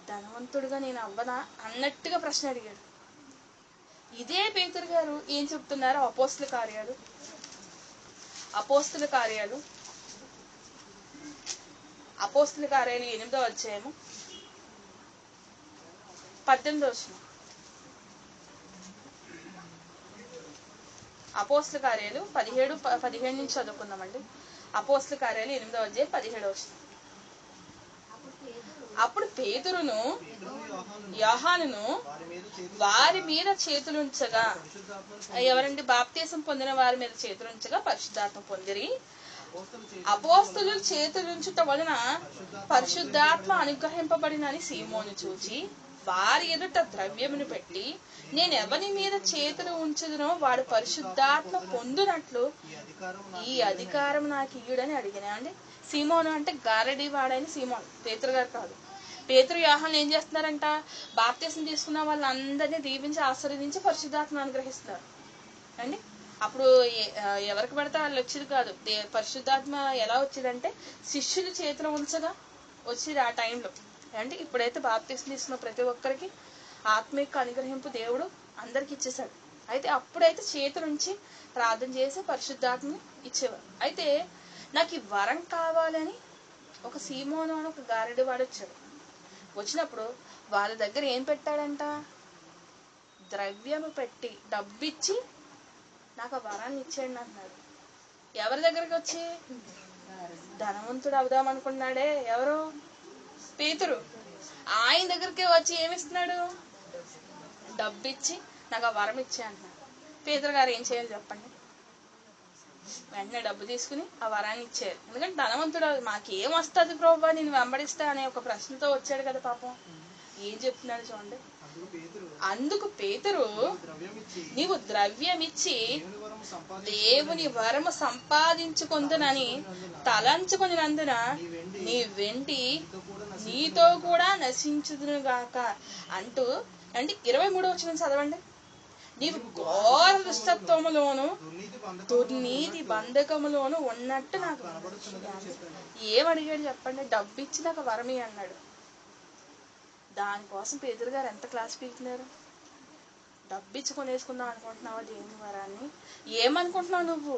ధనవంతుడుగా నేను అవ్వనా అన్నట్టుగా ప్రశ్న అడిగాడు. ఇదే పేతురు గారు ఏం చెప్తున్నారు? అపోస్తుల కార్యాలు 8వ అధ్యాయము 18వ వచనం. అపోస్తుల కార్యాలు 17 నుంచి చదువుకుందామండి. అపోస్తుల కార్యాలు 8వ అధ్యాయం 17వ వచనం. అప్పుడు పేతురును యోహానును వారి మీద చేతులుంచగా, ఎవరండి? బాప్తీసం పొందిన వారి మీద చేతులుంచగా పరిశుద్ధాత్మ పొందిరి. అపోస్తలు చేతులుంచుట వలన పరిశుద్ధాత్మ అనుగ్రహింపబడినని సీమోను చూచి వారి ఎదుట ద్రవ్యమును పెట్టి, నేను ఎవరి మీద చేతులు ఉంచుదునో వాడు పరిశుద్ధాత్మ పొందునట్లు ఈ అధికారం నాకు ఇయ్యుడని అడిగినా. అండి సీమోను అంటే గారడీ వాడైన సీమోను, పేతురు గారు కాదు. పేతురు యోహాను ఏం చేస్తున్నారంట? బాప్తీసం తీసుకున్న వాళ్ళందరినీ దీవించి ఆశీర్వదించి పరిశుద్ధాత్మ అనుగ్రహిస్తున్నారు అండి. అప్పుడు ఎవరికి పడితే వాళ్ళు వచ్చేది కాదు. పరిశుద్ధాత్మ ఎలా వచ్చేదంటే శిష్యులు చేతిలో ఉంచగా వచ్చేది ఆ టైంలో. అంటే ఇప్పుడైతే బాప్తీసం తీసుకున్న ప్రతి ఒక్కరికి ఆత్మిక అనుగ్రహింపు దేవుడు అందరికి ఇచ్చేసాడు. అయితే అప్పుడైతే చేతులుంచి ప్రార్థన చేసి పరిశుద్ధాత్మని ఇచ్చేవారు. అయితే నాకు ఈ వరం కావాలని ఒక సీమోను అని ఒక గారడి వాడు వచ్చాడు. వచ్చినప్పుడు వాళ్ళ దగ్గర ఏం పెట్టాడంట? ద్రవ్యము పెట్టి డబ్బిచ్చి నాకు ఆ వరాన్ని ఇచ్చేయండి అంటున్నాడు. ఎవరి దగ్గరికి వచ్చి? ధనవంతుడు అవుదామనుకున్నాడే ఎవరు? పేతురు. ఆయన దగ్గరికి వచ్చి ఏమిస్తున్నాడు? డబ్బిచ్చి నాకు ఆ వరం ఇచ్చే అంటున్నాడు. పేతురు గారు ఏం చేయాలి చెప్పండి? వెంటనే డబ్బు తీసుకుని ఆ వరాన్ని ఇచ్చారు. ఎందుకంటే ధనవంతుడు, మాకేం వస్తుంది ప్రభువా నేను వెంబడిస్తా అనే ఒక ప్రశ్నతో వచ్చాడు కదా పాపం. ఏం చెప్తున్నాడు చూడండి. అందుకు పేతురు, నీవు ద్రవ్యమిచ్చి దేవుని వరము సంపాదించుకుందునని తలంచుకున్నందున నీ వెండి నీతో కూడా నశించుదునుగాక అంటూ, అంటే 23వ వచనం చదవండి. నీవు ఘోర దుష్టత్వములోను దుర్నీతి బంధకములోను ఉన్నట్టు నాకు ఏమడిగాడు చెప్పండి? డబ్బిచ్చి నాకు వరమి అన్నాడు. దానికోసం పేతురు గారు ఎంత క్లాస్ పీకుతున్నారు? డబ్బిచ్చి కొనేసుకుందాం అనుకుంటున్నావా దేవుని వరాన్ని? ఏమనుకుంటున్నావు నువ్వు?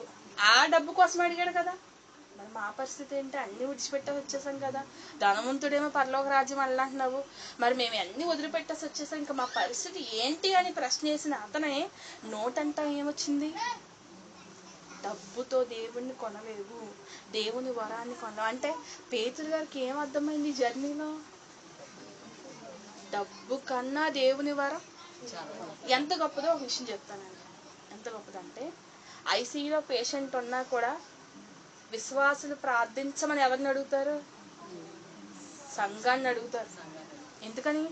ఆ డబ్బు కోసం అడిగాడు కదా. మరి మా పరిస్థితి ఏంటి? అన్ని విడిచిపెట్టేసి వచ్చేసాం కదా. ధనవంతుడేమో పరలోక రాజ్యం అల్లంటున్నావు, మరి మేము అన్ని వదిలిపెట్టేసి వచ్చేసాం, ఇంకా మా పరిస్థితి ఏంటి అని ప్రశ్న వేసిన అతనే నోటంతా ఏమొచ్చింది? డబ్బుతో దేవుణ్ణి కొనలేవు, దేవుని వరాన్ని కొనలేవు. అంటే పేతురు గారికి ఏం అర్థమైంది జర్నీలో? డబ్బు కన్నా దేవుని వరం ఎంత గొప్పదో ఒక విషయం చెప్తానండి. ఎంత గొప్పదంటే ఐసీయూలో పేషెంట్ ఉన్నా కూడా విశ్వాసులు ప్రార్థించమని ఎవరిని అడుగుతారు? సంఘాన్ని అడుగుతారు. ఎందుకని?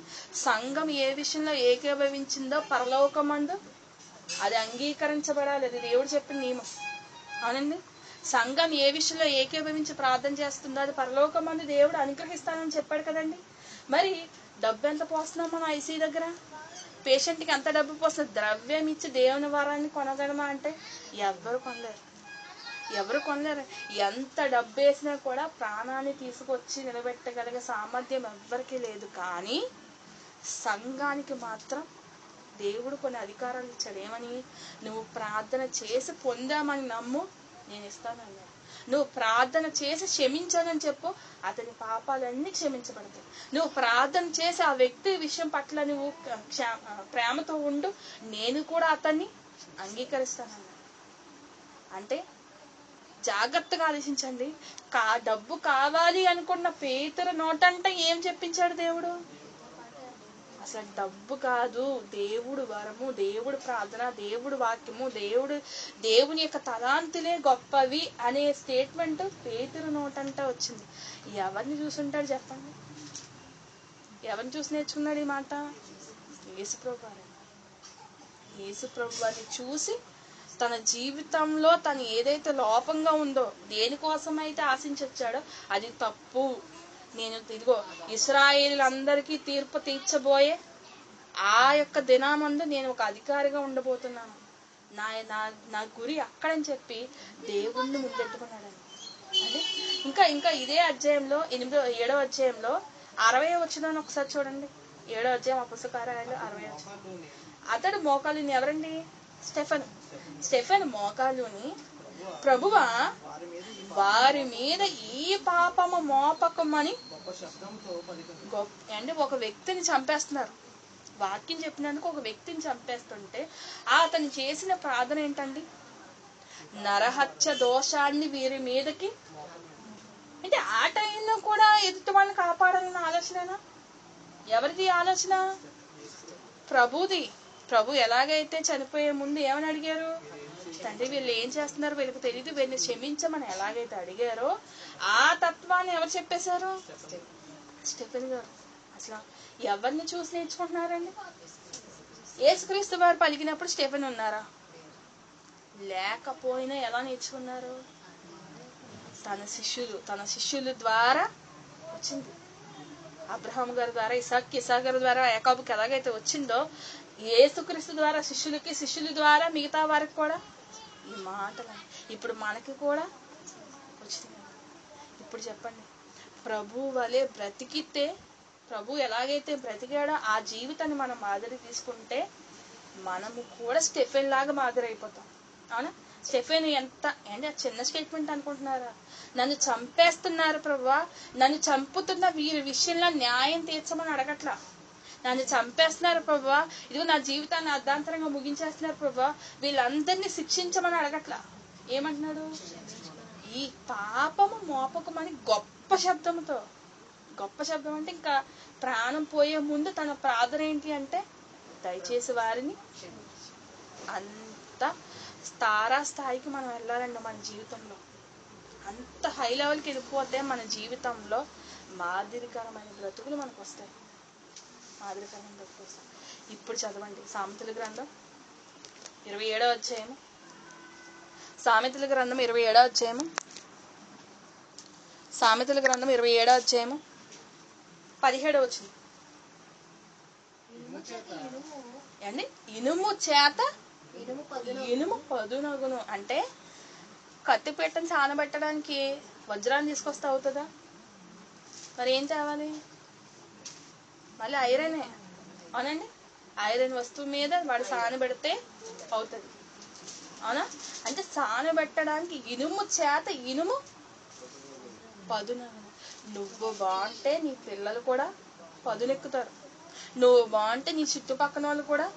సంఘం ఏ విషయంలో ఏకీభవించిందో పరలోకమందు అది అంగీకరించబడాలి. అది దేవుడు చెప్పిన నియమం. అవునండి. సంఘం ఏ విషయంలో ఏకీభవించి ప్రార్థన చేస్తుందో అది పరలోకమందు దేవుడు అనుగ్రహిస్తానని చెప్పాడు కదండి. మరి డబ్బు ఎంత పోస్తున్నాం మనం ఐసీ దగ్గర? పేషెంట్కి ఎంత డబ్బు పోస్తుంది? ద్రవ్యం ఇచ్చి దేవుని వరాన్ని కొనగలమా అంటే ఎవరు కొనలేరు. ఎంత డబ్బు వేసినా కూడా ప్రాణాన్ని తీసుకొచ్చి నిలబెట్టగలిగే సామర్థ్యం ఎవ్వరికీ లేదు. కానీ సంఘానికి మాత్రం దేవుడు కొన్ని అధికారాలు ఇచ్చాడు. ఏమని? నువ్వు ప్రార్థన చేసి పొందామని నమ్ము, నేను ఇస్తానన్నాడు. నువ్వు ప్రార్థన చేసి క్షమించానని చెప్పు, అతని పాపాలన్నీ క్షమించబడతాయి. నువ్వు ప్రార్థన చేసి ఆ వ్యక్తి విషయం పట్ల నువ్వు ప్రేమతో ఉండు, నేను కూడా అతన్ని అంగీకరిస్తానన్నాడు. అంటే జాగ్రత్తగా ఆలోచించండి. డబ్బు కావాలి అనుకున్న పేతురు నోటంటే ఏం చెప్పించాడు దేవుడు? అసలు డబ్బు కాదు, దేవుడు వరము, దేవుడు ప్రార్థన, దేవుడు వాక్యము, దేవుని యొక్క తలాంతులే గొప్పవి అనే స్టేట్మెంట్ పేతురు నోటంట వచ్చింది. ఎవరిని చూసుంటాడు చెప్పండి? ఎవరిని చూసి నేర్చుకున్నాడు ఈ మాట? యేసుప్రభు వారిని చూసి తన జీవితంలో తను ఏదైతే లోపంగా ఉందో, దేనికోసమైతే ఆశించొచ్చాడో అది తప్పు. నేను ఇదిగో ఇశ్రాయేలులందరికీ తీర్పు తీర్చబోయే ఆ యొక్క దినామందు నేను ఒక అధికారిగా ఉండబోతున్నాను, నా గురి అక్కడని చెప్పి దేవుణ్ణి ముందెట్టుకున్నాడని. అంటే ఇంకా ఇదే అధ్యాయంలో 7వ అధ్యాయంలో 60వ వచనాన్ని ఒకసారి చూడండి. 7వ అధ్యాయం అపొస్తలుల 60వ వచనం. అతడు మోకాలుని ఎవరండి? స్టెఫెను మోకాలుని, ప్రభువా వారి మీద ఈ పాపము మోపకమని. అంటే ఒక వ్యక్తిని చంపేస్తున్నారు. వాక్యం చెప్పినందుకు ఒక వ్యక్తిని చంపేస్తుంటే అతను చేసిన ప్రార్థన ఏంటండి? నరహత్య దోషాన్ని వీరి మీదకి. అంటే ఆ టైంలో కూడా ఎదుటి వాళ్ళని కాపాడాలన్న ఆలోచన ఎవరిది? ఆలోచన ప్రభుది. ప్రభు ఎలాగైతే చనిపోయే ముందు ఏమని అడిగారు? తండ్రి వీళ్ళు ఏం చేస్తున్నారు, వీళ్ళకి తెలియదు, వీళ్ళని క్షమించమని ఎలాగైతే అడిగారో ఆ తత్వాన్ని ఎవరు చెప్పేశారు? స్టెఫెన్ గారు. అసలు ఎవరిని చూసి నేర్చుకుంటున్నారండి? యేసుక్రీస్తు వారు పలికినప్పుడు స్టెఫెన్ ఉన్నారా? లేకపోయినా ఎలా నేర్చుకున్నారు? తన శిష్యుల ద్వారా వచ్చింది. అబ్రహాం గారి ద్వారా, ఇసాక్ గారి ద్వారా, యాకోబుకి ఎలాగైతే వచ్చిందో యేసుక్రీస్తు ద్వారా శిష్యుల ద్వారా మిగతా వారికి కూడా ఈ మాటలు ఇప్పుడు మనకి కూడా వచ్చింది. ఇప్పుడు చెప్పండి, ప్రభు వలె బ్రతికితే, ప్రభు ఎలాగైతే బ్రతికాడో ఆ జీవితాన్ని మనం మాదిరి తీసుకుంటే మనము కూడా స్టెఫెన్ లాగా మాదిరి అయిపోతాం. అవునా? స్టెఫెన్ ఎంత అంటే చిన్న స్టేట్మెంట్ అనుకుంటున్నారా? నన్ను చంపేస్తున్నారు ప్రభువా, నన్ను చంపుతున్న వీరి విషయంలో న్యాయం తీర్చమని అడగట్లా. నన్ను చంపేస్తున్నారు ప్రభువా, ఇదిగో నా జీవితాన్ని అర్ధాంతరంగా ముగించేస్తున్నారు ప్రభువా, వీళ్ళందరినీ శిక్షించమని అడగట్లా. ఏమంటున్నాడు? ఈ పాపము మోపకమని గొప్ప శబ్దం అంటే ఇంకా ప్రాణం పోయే ముందు తన ప్రార్థన ఏంటి అంటే, దయచేసి వారిని. అంత స్థాయికి మనం వెళ్ళాలండి. మన జీవితంలో అంత హై లెవెల్కి వెళ్ళిపోతే మన జీవితంలో మాదిరికరమైన బ్రతుకులు మనకు వస్తాయి. ఇప్పుడు చదవండి సామెతల గ్రంథం 27వ అధ్యాయము. సామెతల గ్రంథం 27వ అధ్యాయము. సామెతల గ్రంథం 27వ అధ్యాయము 17వ వచనం. ఇనుము చేత ఇనుము పదునగును. అంటే కత్తి పెట్టని సానబెట్టడానికి వజ్రాన్ని తీసుకొస్తే అవుతుందా? మరి ఏం తేవాలి? మళ్ళీ ఐరనే. అవునండి, ఐరన్ వస్తువు మీద వాడు సానబెడితే అవుతుంది. అవునా? అంటే సానబెట్టడానికి ఇనుము చేత ఇనుము పదునగును. నువ్వు బాగుంటే నీ పిల్లలు కూడా పదునెక్కుతారు. నువ్వు బాగుంటే నీ చుట్టుపక్కల వాళ్ళు కూడా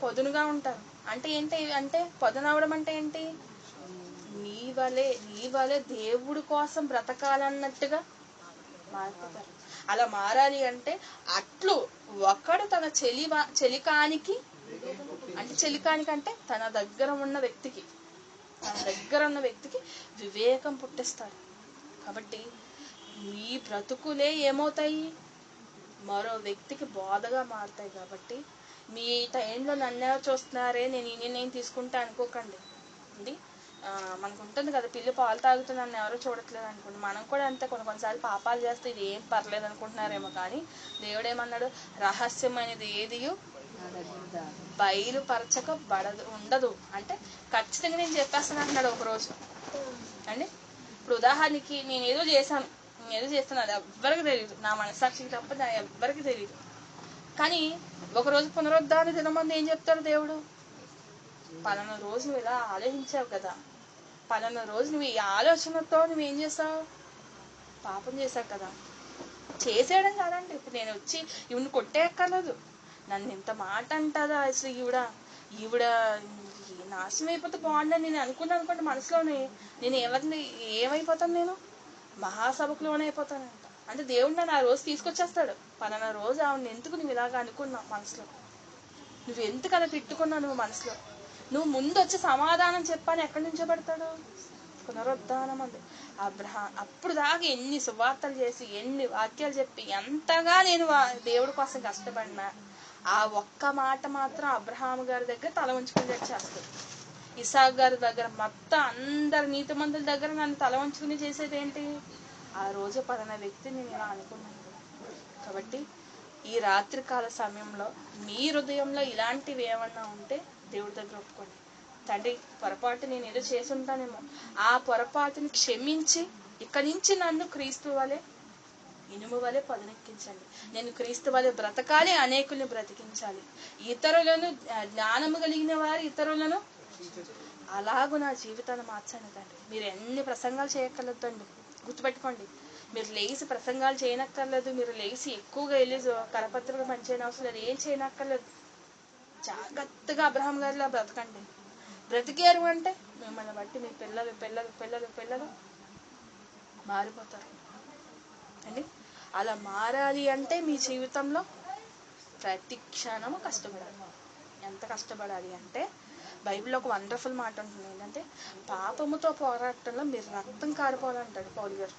పదునుగా ఉంటారు. అంటే ఏంటి? అంటే పదునవడం అంటే ఏంటి? నీ వలే దేవుడి కోసం బ్రతకాలన్నట్టుగా మారిపోతారు. అలా మారాలి అంటే అట్లు ఒకడు తన చెలికానికి అంటే చెలికానికి అంటే తన దగ్గర ఉన్న వ్యక్తికి వివేకం పుట్టిస్తాడు. కాబట్టి మీ బ్రతుకులే ఏమవుతాయి, మరో వ్యక్తికి బోధగా మారుతాయి. కాబట్టి మీ టైంలో నన్ను చూస్తున్నారే, నేను తీసుకుంటే అనుకోకండి అండి. మనకు ఉంటుంది కదా, పిల్లి పాలు తాగుతూ నన్ను ఎవరో చూడట్లేదు అనుకోండి. మనం కూడా అంతే, కొన్నిసార్లు పాపాలు చేస్తే ఇది ఏం పర్లేదు అనుకుంటున్నారేమో, కానీ దేవుడు ఏమన్నాడు, రహస్యమైనది ఏది బయలుపరచక ఉండదు అంటే ఖచ్చితంగా నేను చెప్పేస్తాను అంటున్నాడు ఒకరోజు అండి. ఇప్పుడు ఉదాహరణకి నేను ఏదో చేస్తాను, అది ఎవ్వరికి తెలియదు, నా మనస్సాక్షికి తప్ప ఎవ్వరికి తెలియదు. కానీ ఒకరోజు పునరుద్ధారణ దినమందు ఏం చెప్తాడు దేవుడు, పలానా రోజు నువ్వు ఇలా ఆలోచించావు కదా, పలానా రోజు నువ్వు ఈ ఆలోచనతో నువ్వేం చేసావు, పాపం చేశావు కదా. చేసేయడం కాదండి, ఇప్పుడు నేను వచ్చి ఈవిని కొట్టేయక్కర్లేదు, నన్ను ఇంత మాట అంటుందా అసలు ఈవిడ నాశనం అయిపోతే బాగుండని నేను అనుకున్నాను అనుకోండి మనసులోనే, నేను ఏమైపోతాను, నేను మహాసభకు లోనైపోతానంట. అంటే దేవుడు నన్ను ఆ రోజు తీసుకొచ్చేస్తాడు, పలానా రోజు ఆవిడ ఎందుకు నువ్వు ఇలాగ అనుకున్నావు మనసులో, నువ్వు ఎందుకు అలా తిట్టుకున్నావు నువ్వు మనసులో, నువ్వు ముందు వచ్చి సమాధానం చెప్పని ఎక్కడి నుంచో పెడతాడు, పునరుద్ధానం అంది. అప్పుడు దాకా ఎన్ని సువార్తలు చేసి ఎన్ని వాక్యాలు చెప్పి ఎంతగా నేను దేవుడి కోసం కష్టపడినా ఆ ఒక్క మాట మాత్రం అబ్రహాము గారి దగ్గర తల ఉంచుకుని చేస్తుంది, ఇసాక్ గారి దగ్గర, మొత్తం అందరు నీతిమంతుల దగ్గర నన్ను తల ఉంచుకుని చేసేది ఏంటి, ఆ రోజు పలానా వ్యక్తి నేను ఇలా అనుకున్నాను. కాబట్టి ఈ రాత్రికాల సమయంలో మీ హృదయంలో ఇలాంటివి ఏమన్నా ఉంటే దేవుడి దగ్గర ఒప్పుకోండి. తండ్రి, పొరపాటు నేను ఏదో చేసి ఉంటానేమో, ఆ పొరపాటుని క్షమించి ఇక్కడి నుంచి నన్ను క్రీస్తు వలె ఇనుము వలె పదునెక్కించండి, నేను క్రీస్తు వలె బ్రతకాలి, అనేకుల్ని బ్రతికించాలి, ఇతరులను జ్ఞానము కలిగిన వారు ఇతరులను అలాగూ నా జీవితాన్ని మార్చండి తండ్రి. మీరు ఎన్ని ప్రసంగాలు చేయక్కర్లేదండి, గుర్తుపెట్టుకోండి, మీరు లేచి ప్రసంగాలు చేయనక్కర్లేదు, మీరు లేచి ఎక్కువగా వెళ్ళి కరపత్రికలు పనిచేయని అవసరం లేదు, ఏం చేయనక్కర్లేదు. జాగ్రత్తగా అబ్రహాం గారిలా బ్రతకండి. బ్రతికారు అంటే మిమ్మల్ని బట్టి మీ పిల్లలు పిల్లలు పిల్లలు పిల్లలు మారిపోతారు అండి. అలా మారాలి అంటే మీ జీవితంలో ప్రతి క్షణము కష్టపడాలి. ఎంత కష్టపడాలి అంటే బైబిల్లో ఒక వండర్ఫుల్ మాట ఉంటుంది, ఏంటంటే పాపముతో పోరాటంలో మీరు రక్తం కారిపోవాలంటాడు పౌలు గారు.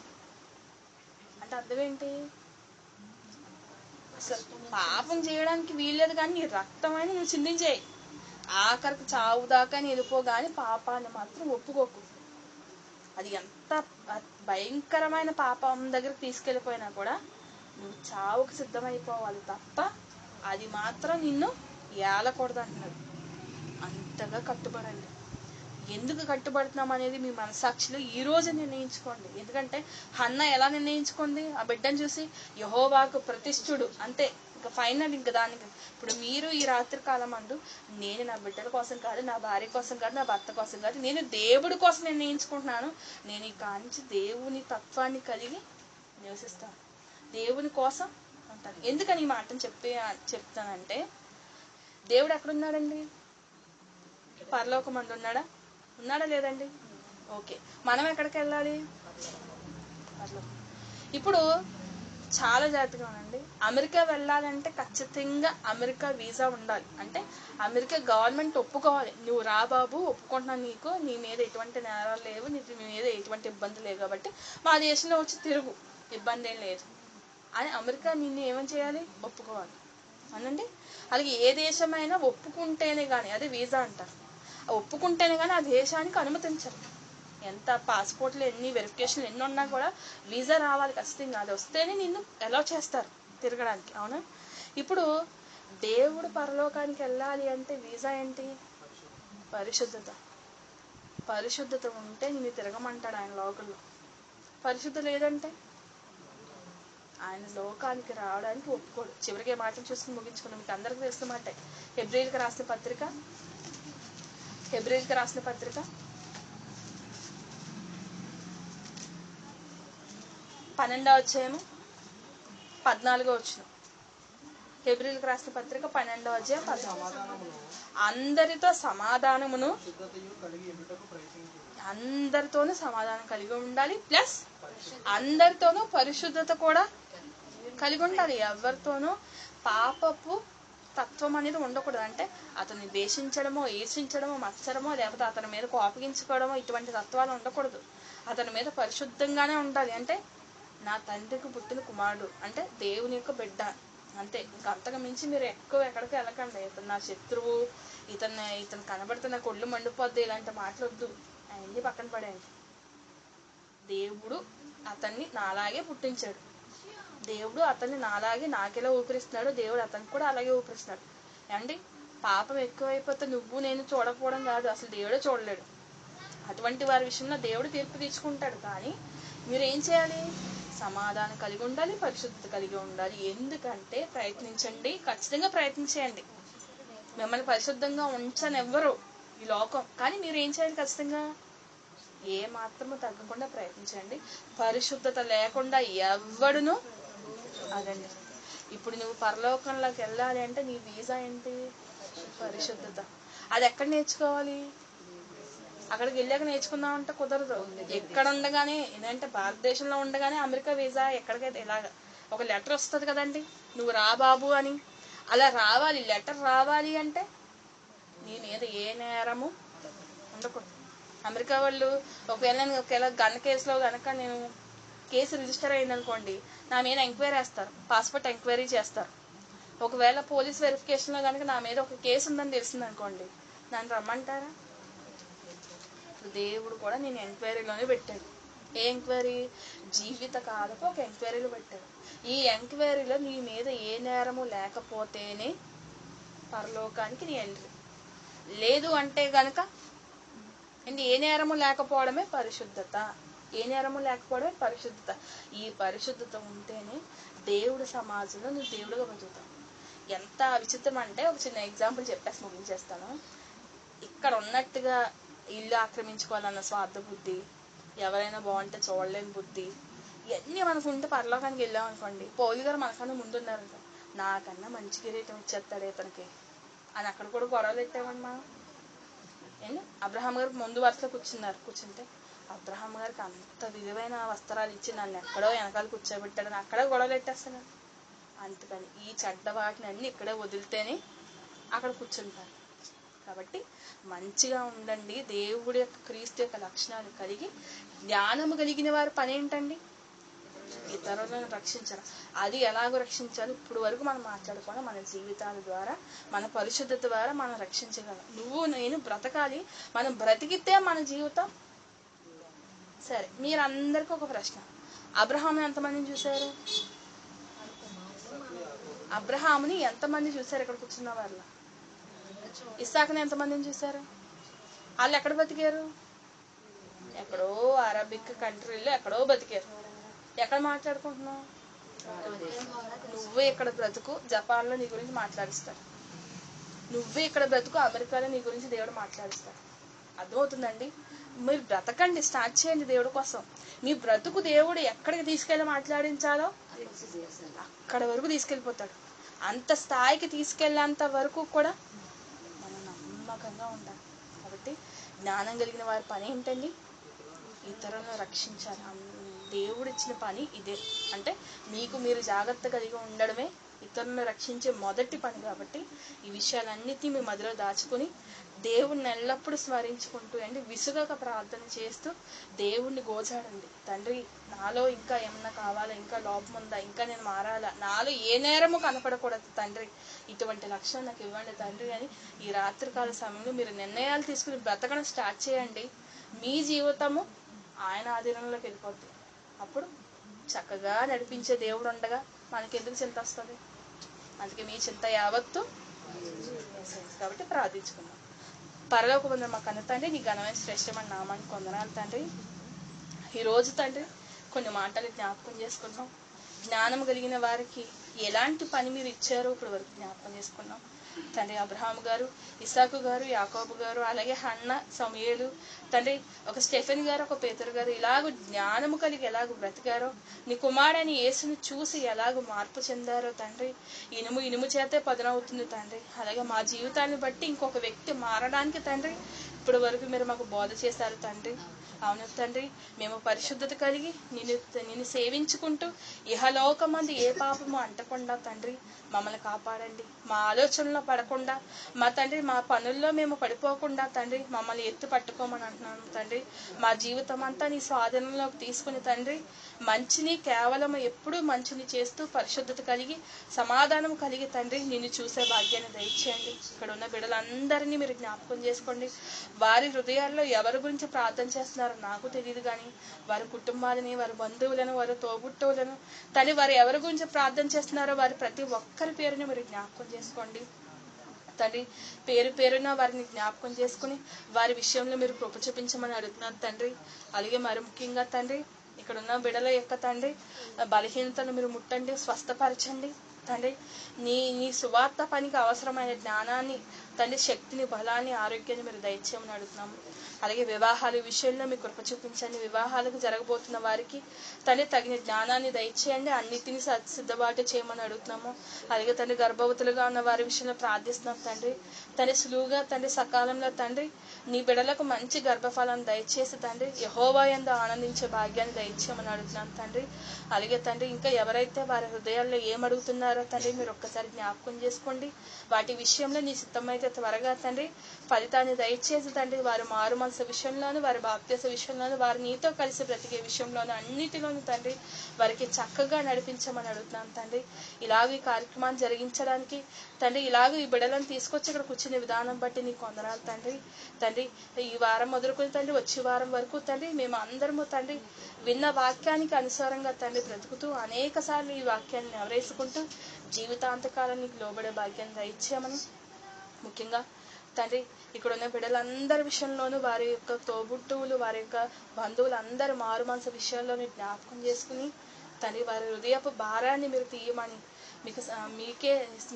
అంటే అర్థం ఏంటి, అసలు పాపం చేయడానికి వీల్లేదు, కానీ నీ రక్తం అని నువ్వు చిందించేయి, ఆఖరికి చావు దాకా వెళ్ళిపోగాని పాపాన్ని మాత్రం ఒప్పుకోకు. అది ఎంత భయంకరమైన పాపం దగ్గరికి తీసుకెళ్ళిపోయినా కూడా నువ్వు చావుకు సిద్ధమైపోవాలి తప్ప అది మాత్రం నిన్ను ఏలకూడదు అంటున్నాడు. అంతగా కట్టుబడండి. ఎందుకు కట్టుబడుతున్నాం అనేది మీ మనసాక్షిలో ఈ రోజు నిర్ణయించుకోండి. ఎందుకంటే హన్న ఎలా నిర్ణయించుకోండి, ఆ బిడ్డను చూసి యెహోవాకు ప్రతిష్ఠుడు అంతే, ఇంకా ఫైనల్. ఇంకా దానికి ఇప్పుడు మీరు ఈ రాత్రి కాలం అందు నేను నా బిడ్డల కోసం కాదు, నా భార్య కోసం కాదు, నా భర్త కోసం కాదు, నేను దేవుడి కోసం నిర్ణయించుకుంటున్నాను, నేను ఈ కాంచి దేవుని తత్వాన్ని కలిగి నివసిస్తాను, దేవుని కోసం ఉంటాను. ఎందుకని ఈ మాటను చెప్తానంటే దేవుడు ఎక్కడున్నాడండి, పరలోకమందు ఉన్నాడా లేదండి, ఓకే. మనం ఎక్కడికి వెళ్ళాలి, పరలోకం. ఇప్పుడు చాలా జాగ్రత్తగా ఉండండి, అమెరికా వెళ్ళాలంటే ఖచ్చితంగా అమెరికా వీసా ఉండాలి, అంటే అమెరికా గవర్నమెంట్ ఒప్పుకోవాలి, నువ్వు రా బాబు ఒప్పుకుంటున్నాను, నీకు నీ మీద ఎటువంటి నేరాలు లేవు, నీ మీద ఎటువంటి ఇబ్బంది లేవు, కాబట్టి మా దేశంలో వచ్చి తిరుగు, ఇబ్బంది ఏం లేదు అని అమెరికా నిన్ను ఏమని చేయాలి, ఒప్పుకోవాలి అనండి. అలాగే ఏ దేశమైనా ఒప్పుకుంటేనే కానీ, అదే వీసా అంటారు, ఒప్పుకుంటేనే కానీ ఆ దేశానికి అనుమతించరు. ఎంత పాస్పోర్ట్లు ఎన్ని వెరిఫికేషన్లు ఎన్ని ఉన్నా కూడా వీసా రావాలి ఖచ్చితంగా, అది వస్తేనే నిన్ను అలౌ చేస్తారు తిరగడానికి, అవునా. ఇప్పుడు దేవుడు పరలోకానికి వెళ్ళాలి అంటే వీసా ఏంటి, పరిశుద్ధత ఉంటే నిన్ను తిరగమంటాడు ఆయన లోకల్లో. పరిశుద్ధత లేదంటే ఆయన లోకానికి రావడానికి ఒప్పుకోడు. చివరికి మాటలు చూసుకుని ముగించుకున్నాం, మీకు అందరికీ తెలిసిన మాట, హెబ్రీయులకు రాసిన పత్రిక 12వ అధ్యాయము 14వ వచనం. హెబ్రీయులకు రాసిన పత్రిక 12వ అధ్యాయం 14. అందరితోనూ సమాధానం కలిగి ఉండాలి, ప్లస్ అందరితోనూ పరిశుద్ధత కూడా కలిగి ఉండాలి. ఎవరితోనూ పాపపు తత్వం అనేది ఉండకూడదు. అంటే అతన్ని ద్వేషించడమో, ఈర్షించడమో, మత్సరమో, లేకపోతే అతని మీద కోపగించుకోవడమో ఇటువంటి తత్వాలు ఉండకూడదు. అతని మీద పరిశుద్ధంగానే ఉండాలి. అంటే నా తండ్రికి పుట్టిన కుమారుడు అంటే దేవుని యొక్క బిడ్డ అంతే. ఇంకా అంతకు మించి మీరు ఎక్కువ ఎక్కడికి వెళ్ళకండి. ఇతను నా శత్రువు, ఇతను కనబడుతున్న కొళ్ళు మండిపోద్ది, ఇలాంటి మాటలొద్దు. అవన్నీ పక్కన పడేయండి. దేవుడు అతన్ని నాలాగే పుట్టించాడు. దేవుడు అతన్ని నాలాగే నాకెలా ఊపిరిస్తున్నాడు, దేవుడు అతనికి కూడా అలాగే ఊపిరిస్తున్నాడు. అండి పాపం ఎక్కువైపోతే నువ్వు నేను చూడకపోవడం కాదు, అసలు దేవుడే చూడలేడు. అటువంటి వారి విషయంలో దేవుడు తీర్పు తీసుకుంటాడు. కానీ మీరు ఏం చేయాలి? సమాధానం కలిగి ఉండాలి, పరిశుద్ధత కలిగి ఉండాలి. ఎందుకంటే ప్రయత్నించండి, ఖచ్చితంగా ప్రయత్నించేయండి. మిమ్మల్ని పరిశుద్ధంగా ఉంచనివ్వరు ఈ లోకం. కానీ మీరు ఏం చేయాలి? ఖచ్చితంగా ఏ మాత్రము తగ్గకుండా ప్రయత్నించండి. పరిశుద్ధత లేకుండా ఎవ్వడును అదండి. ఇప్పుడు నువ్వు పరలోకంలోకి వెళ్ళాలి అంటే నీ వీసా ఏంటి? పరిశుద్ధత. అది ఎక్కడ నేర్చుకోవాలి? అక్కడికి వెళ్ళాక నేర్చుకుందామంటే కుదరదు. ఎక్కడ ఉండగానే ఏంటంటే భారతదేశంలో ఉండగానే అమెరికా వీసా ఎక్కడికైతే ఇలాగ ఒక లెటర్ వస్తుంది కదండి, నువ్వు రా బాబు అని. అలా రావాలి, లెటర్ రావాలి అంటే నీ మీద ఏ నేరము ఉండకూడదు. అమెరికా వాళ్ళు ఒకవేళ గన్ కేసులో కనుక నేను కేసు రిజిస్టర్ అయిందనుకోండి, నా మీద ఎంక్వైరీ వేస్తారు, పాస్పోర్ట్ ఎంక్వైరీ చేస్తారు. ఒకవేళ పోలీస్ వెరిఫికేషన్లో కనుక నా మీద ఒక కేసు ఉందని తెలిసిందనుకోండి, నన్ను రమ్మంటారా? దేవుడు కూడా నేను ఎంక్వైరీలోనే పెట్టాడు. ఏ ఎంక్వైరీ? జీవిత కాలపు ఒక ఎంక్వైరీలో పెట్టాడు. ఈ ఎంక్వైరీలో నీ మీద ఏ నేరము లేకపోతేనే పరలోకానికి నీ ఎంట్రీ. లేదు అంటే గనక ఏ నేరము లేకపోవడమే పరిశుద్ధత. ఏ నేరము లేకపోవడమే పరిశుద్ధత. ఈ పరిశుద్ధత ఉంటేనే దేవుడి సమాజంలో నువ్వు దేవుడుగా బతుకుతావు. ఎంత విచిత్రం అంటే ఒక చిన్న ఎగ్జాంపుల్ చెప్పేసి ముగించేస్తాను. ఇక్కడ ఉన్నట్టుగా ఇల్లు ఆక్రమించుకోవాలన్న స్వార్థ బుద్ధి, ఎవరైనా బాగుంటే చూడలేని బుద్ధి, ఇవన్నీ మనకు ఉంటే పరలోకానికి వెళ్ళాం అనుకోండి, పౌలు గారు మనకన్నా ముందున్నారంట, నాకన్నా మంచి కిరీటం ఇచ్చేస్తాడు ఇతనికి అని అక్కడ కూడా గొడవలు పెట్టామండి మనం. ఏంటి అబ్రహాం గారికి ముందు వరుసలో కూర్చుంటే అబ్రహాం గారికి అంత విలువైన వస్త్రాలు ఇచ్చి నన్ను ఎక్కడో వెనకాల కూర్చోబెట్టాడని అక్కడే గొడవలు పెట్టేస్తాను. అందుకని ఈ చెడ్డ వాటిని అన్ని ఇక్కడే వదిలితేనే అక్కడ కూర్చుంటారు. కాబట్టి మంచిగా ఉండండి. దేవుడి యొక్క క్రీస్తు యొక్క లక్షణాలు కలిగి జ్ఞానము కలిగిన వారి పని ఏంటండి? ఇతరులను రక్షించడం. అది ఎలాగో రక్షించాలి ఇప్పుడు వరకు మనం మాట్లాడుకోవాలి. మన జీవితాల ద్వారా, మన పరిశుద్ధత ద్వారా మనం రక్షించగలం. నువ్వు నేను బ్రతకాలి. మనం బ్రతికితే మన జీవితం సరే. మీరందరికీ ఒక ప్రశ్న, అబ్రహాముని ఎంతమందిని చూశారు? అబ్రహాముని ఎంతమంది చూశారు ఇక్కడ కూర్చున్న వాళ్ళ? ఇస్సాకుని ఎంతమందిని చూశారు? వాళ్ళు ఎక్కడ బతికారు? ఎక్కడో అరబిక్ కంట్రీలో ఎక్కడో బతికారు. ఎక్కడ మాట్లాడుకుంటున్నావు? నువ్వే ఇక్కడ బ్రతుకు జపాన్లో నీ గురించి మాట్లాడిస్తాడు. నువ్వే ఇక్కడ బ్రతుకు అమెరికాలో నీ గురించి దేవుడు మాట్లాడిస్తాడు. అర్థమవుతుందండి? మీరు బ్రతకండి, స్టార్ట్ చేయండి దేవుడి కోసం. మీ బ్రతుకు దేవుడు ఎక్కడికి తీసుకెళ్ళి మాట్లాడించాలో అక్కడ వరకు తీసుకెళ్ళిపోతాడు. అంత స్థాయికి తీసుకెళ్ళేంత వరకు కూడా మనం నమ్మకంగా ఉండాలి. కాబట్టి జ్ఞానం కలిగిన వారి పని ఏంటండి? ఇతరులను రక్షించాలి. దేవుడు ఇచ్చిన పని ఇదే. అంటే మీకు మీరు జాగ్రత్త కలిగి ఉండడమే ఇతరులను రక్షించే మొదటి పని. కాబట్టి ఈ విషయాలన్నిటినీ మీ మదిలో దాచుకుని దేవుణ్ణి ఎల్లప్పుడూ స్మరించుకుంటూ విసుగక ప్రార్థన చేస్తూ దేవుణ్ణి గోచాడండి. తండ్రి, నాలో ఇంకా ఏమన్నా కావాలా, ఇంకా లోపం ఉందా, ఇంకా నేను మారాలా, నాలో ఏ నేరము కనపడకూడదు తండ్రి, ఇటువంటి లక్షణం నాకు ఇవ్వండి తండ్రి అని ఈ రాత్రికాల సమయంలో మీరు నిర్ణయాలు తీసుకుని బ్రతకడం స్టార్ట్ చేయండి. మీ జీవితము ఆయన ఆధీనంలోకి వెళ్ళిపోద్ది. అప్పుడు చక్కగా నడిపించే దేవుడు ఉండగా మనకెందుకు చింత వస్తుంది? అందుకే మీ చింత యావత్తు. కాబట్టి ప్రార్థించుకుందాం. పరలోకమందున మా కన్న తండ్రి, నీ ఘనమైన శ్రేష్టమైన నామానికి వందనాలు తండ్రి. ఈరోజు తండ్రి కొన్ని మాటలు జ్ఞాపకం చేసుకున్నాం. జ్ఞానం కలిగిన వారికి ఎలాంటి పని మీరు ఇచ్చారో ఇప్పుడు వరకు జ్ఞాపకం చేసుకున్నాం తండ్రి. అబ్రహాము గారు, ఇస్సాకు గారు, యాకోబు గారు, అలాగే హన్న, సమూయేలు తండ్రి, ఒక స్టెఫెన్ గారు, ఒక పేతురు గారు ఇలాగ జ్ఞానము కలిగి ఎలాగ బ్రతికారో, నీ కుమారుడైన యేసుని చూసి ఎలాగ మార్పు చెందారో తండ్రి. ఇనుము చేతే పదునవుతుంది తండ్రి. అలాగే మా జీవితాన్ని బట్టి ఇంకొక వ్యక్తి మారడానికి తండ్రి ఇప్పటి వరకు మీరు మాకు బోధ చేశారు తండ్రి. అవును తండ్రి, మేము పరిశుద్ధత కలిగి నిన్ను సేవించుకుంటూ ఇహలోకమంది ఏ పాపము అంటకుండా తండ్రి మమ్మల్ని కాపాడండి. మా ఆలోచనలో పడకుండా మా తండ్రి మా పనుల్లో మేము పడిపోకుండా తండ్రి మమ్మల్ని ఎత్తు పట్టుకోమని అంటున్నాను తండ్రి. మా జీవితం అంతా నీ స్వాధీనంలోకి తీసుకుని తండ్రి మంచిని కేవలం ఎప్పుడూ మంచిని చేస్తూ పరిశుద్ధత కలిగి సమాధానం కలిగి తండ్రి నిన్ను చూసే భాగ్యాన్ని దయచేయండి. ఇక్కడ ఉన్న బిడ్డలందరినీ మీరు జ్ఞాపకం చేసుకోండి. వారి హృదయాల్లో ఎవరి గురించి ప్రార్థన చేస్తున్నారో నాకు తెలియదు కానీ వారి కుటుంబాలని, వారి బంధువులను, వారి తోబుట్టువులను తండ్రి వారు ఎవరి గురించి ప్రార్థన చేస్తున్నారో వారి ప్రతి ఒక్కరి పేరుని మీరు జ్ఞాపకం చేసుకోండి తండ్రి. పేరు పేరున వారిని జ్ఞాపకం చేసుకుని వారి విషయంలో మీరు కృప చూపించమని అడుగుతున్నాను తండ్రి. అలాగే మరి ముఖ్యంగా తండ్రి ఇక్కడ ఉన్న బిడల యొక్క తండ్రి బలహీనతను మీరు ముట్టండి, స్వస్థపరచండి తండ్రి. నీ సువార్త పనికి అవసరమైన జ్ఞానాన్ని తండ్రి, శక్తిని, బలాన్ని, ఆరోగ్యాన్ని మీరు దయచేయమని అడుగుతున్నాము. అలాగే వివాహాల విషయంలో మీ కృప చూపించండి. వివాహాలకు జరగబోతున్న వారికి తండ్రి తగిన జ్ఞానాన్ని దయచేయండి. అన్నిటినీ సిద్ధబాటు చేయమని అడుగుతున్నాము. అలాగే తండ్రి గర్భవతులుగా ఉన్న వారి విషయంలో ప్రార్థిస్తున్నాం తండ్రి. తండ్రి సులువుగా తండ్రి సకాలంలో తండ్రి నీ బిడలకు మంచి గర్భఫలాన్ని దయచేసి తండ్రి యెహోవా యందు ఆనందించే భాగ్యాన్ని దయచేయమని అడుగుతున్నాం తండ్రి. అలాగే తండ్రి ఇంకా ఎవరైతే వారి హృదయాల్లో ఏమడుగుతున్నారో తండ్రి మీరు ఒక్కసారి జ్ఞాపకం చేసుకోండి. వాటి విషయంలో నీ సిద్ధమైతే త్వరగా తండ్రి ఫలితాన్ని దయచేసి తండ్రి వారి మారు మనసు విషయంలోను, వారి బాప్తీస విషయంలోను, వారు నీతో కలిసి బ్రతికే విషయంలోను అన్నిటిలోనూ తండ్రి వారికి చక్కగా నడిపించమని అడుగుతున్నాను తండ్రి. ఇలాగ ఈ కార్యక్రమాన్ని జరిగించడానికి తండ్రి ఇలాగ ఈ బిడలను తీసుకొచ్చి ఇక్కడ కూర్చునే విధానం బట్టి నీకు వందనాలు తండ్రి. తండ్రి ఈ వారం మొదలుకొని తండ్రి వచ్చే వారం వరకు తండ్రి మేము అందరము తండ్రి విన్న వాక్యానికి అనుసారంగా తండ్రి బ్రతుకుతూ అనేక సార్లు ఈ వాక్యాన్ని నెవరేసుకుంటూ జీవితాంతకాలానికి లోబడే భాగ్యాన్ని దయచేయమని ముఖ్యంగా తండ్రి ఇక్కడ ఉన్న బిడ్డలందరి విషయంలోనూ వారి యొక్క తోబుట్టువులు, వారి యొక్క బంధువులందరూ మారు మనసు విషయాల్లోని జ్ఞాపకం చేసుకుని తండ్రి వారి హృదయపు భారాన్ని మీరు తీయమని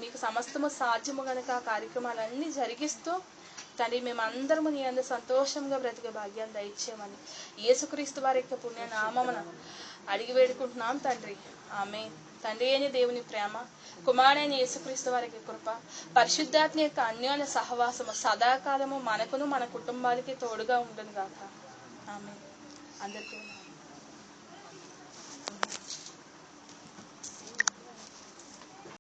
మీకు సమస్తము సాధ్యము గనక ఆ కార్యక్రమాలన్నీ జరిగిస్తూ తండ్రి మేమందరము నీ అందు సంతోషంగా బ్రతికే భాగ్యాన్ని దయచేయమని యేసుక్రీస్తు వారి యొక్క పుణ్యనామమున అడిగి వేడుకుంటున్నాం తండ్రి. ఆమేన్. తండ్రి అయిన దేవుని ప్రేమ, కుమారుడైన యేసుక్రీస్తు వారికి కృప, పరిశుద్ధాత్మ యొక్క అన్యోన్య సహవాసము సదాకాలము మనకును మన కుటుంబాలకి తోడుగా ఉండును గాక. ఆమేన్. అందరికీ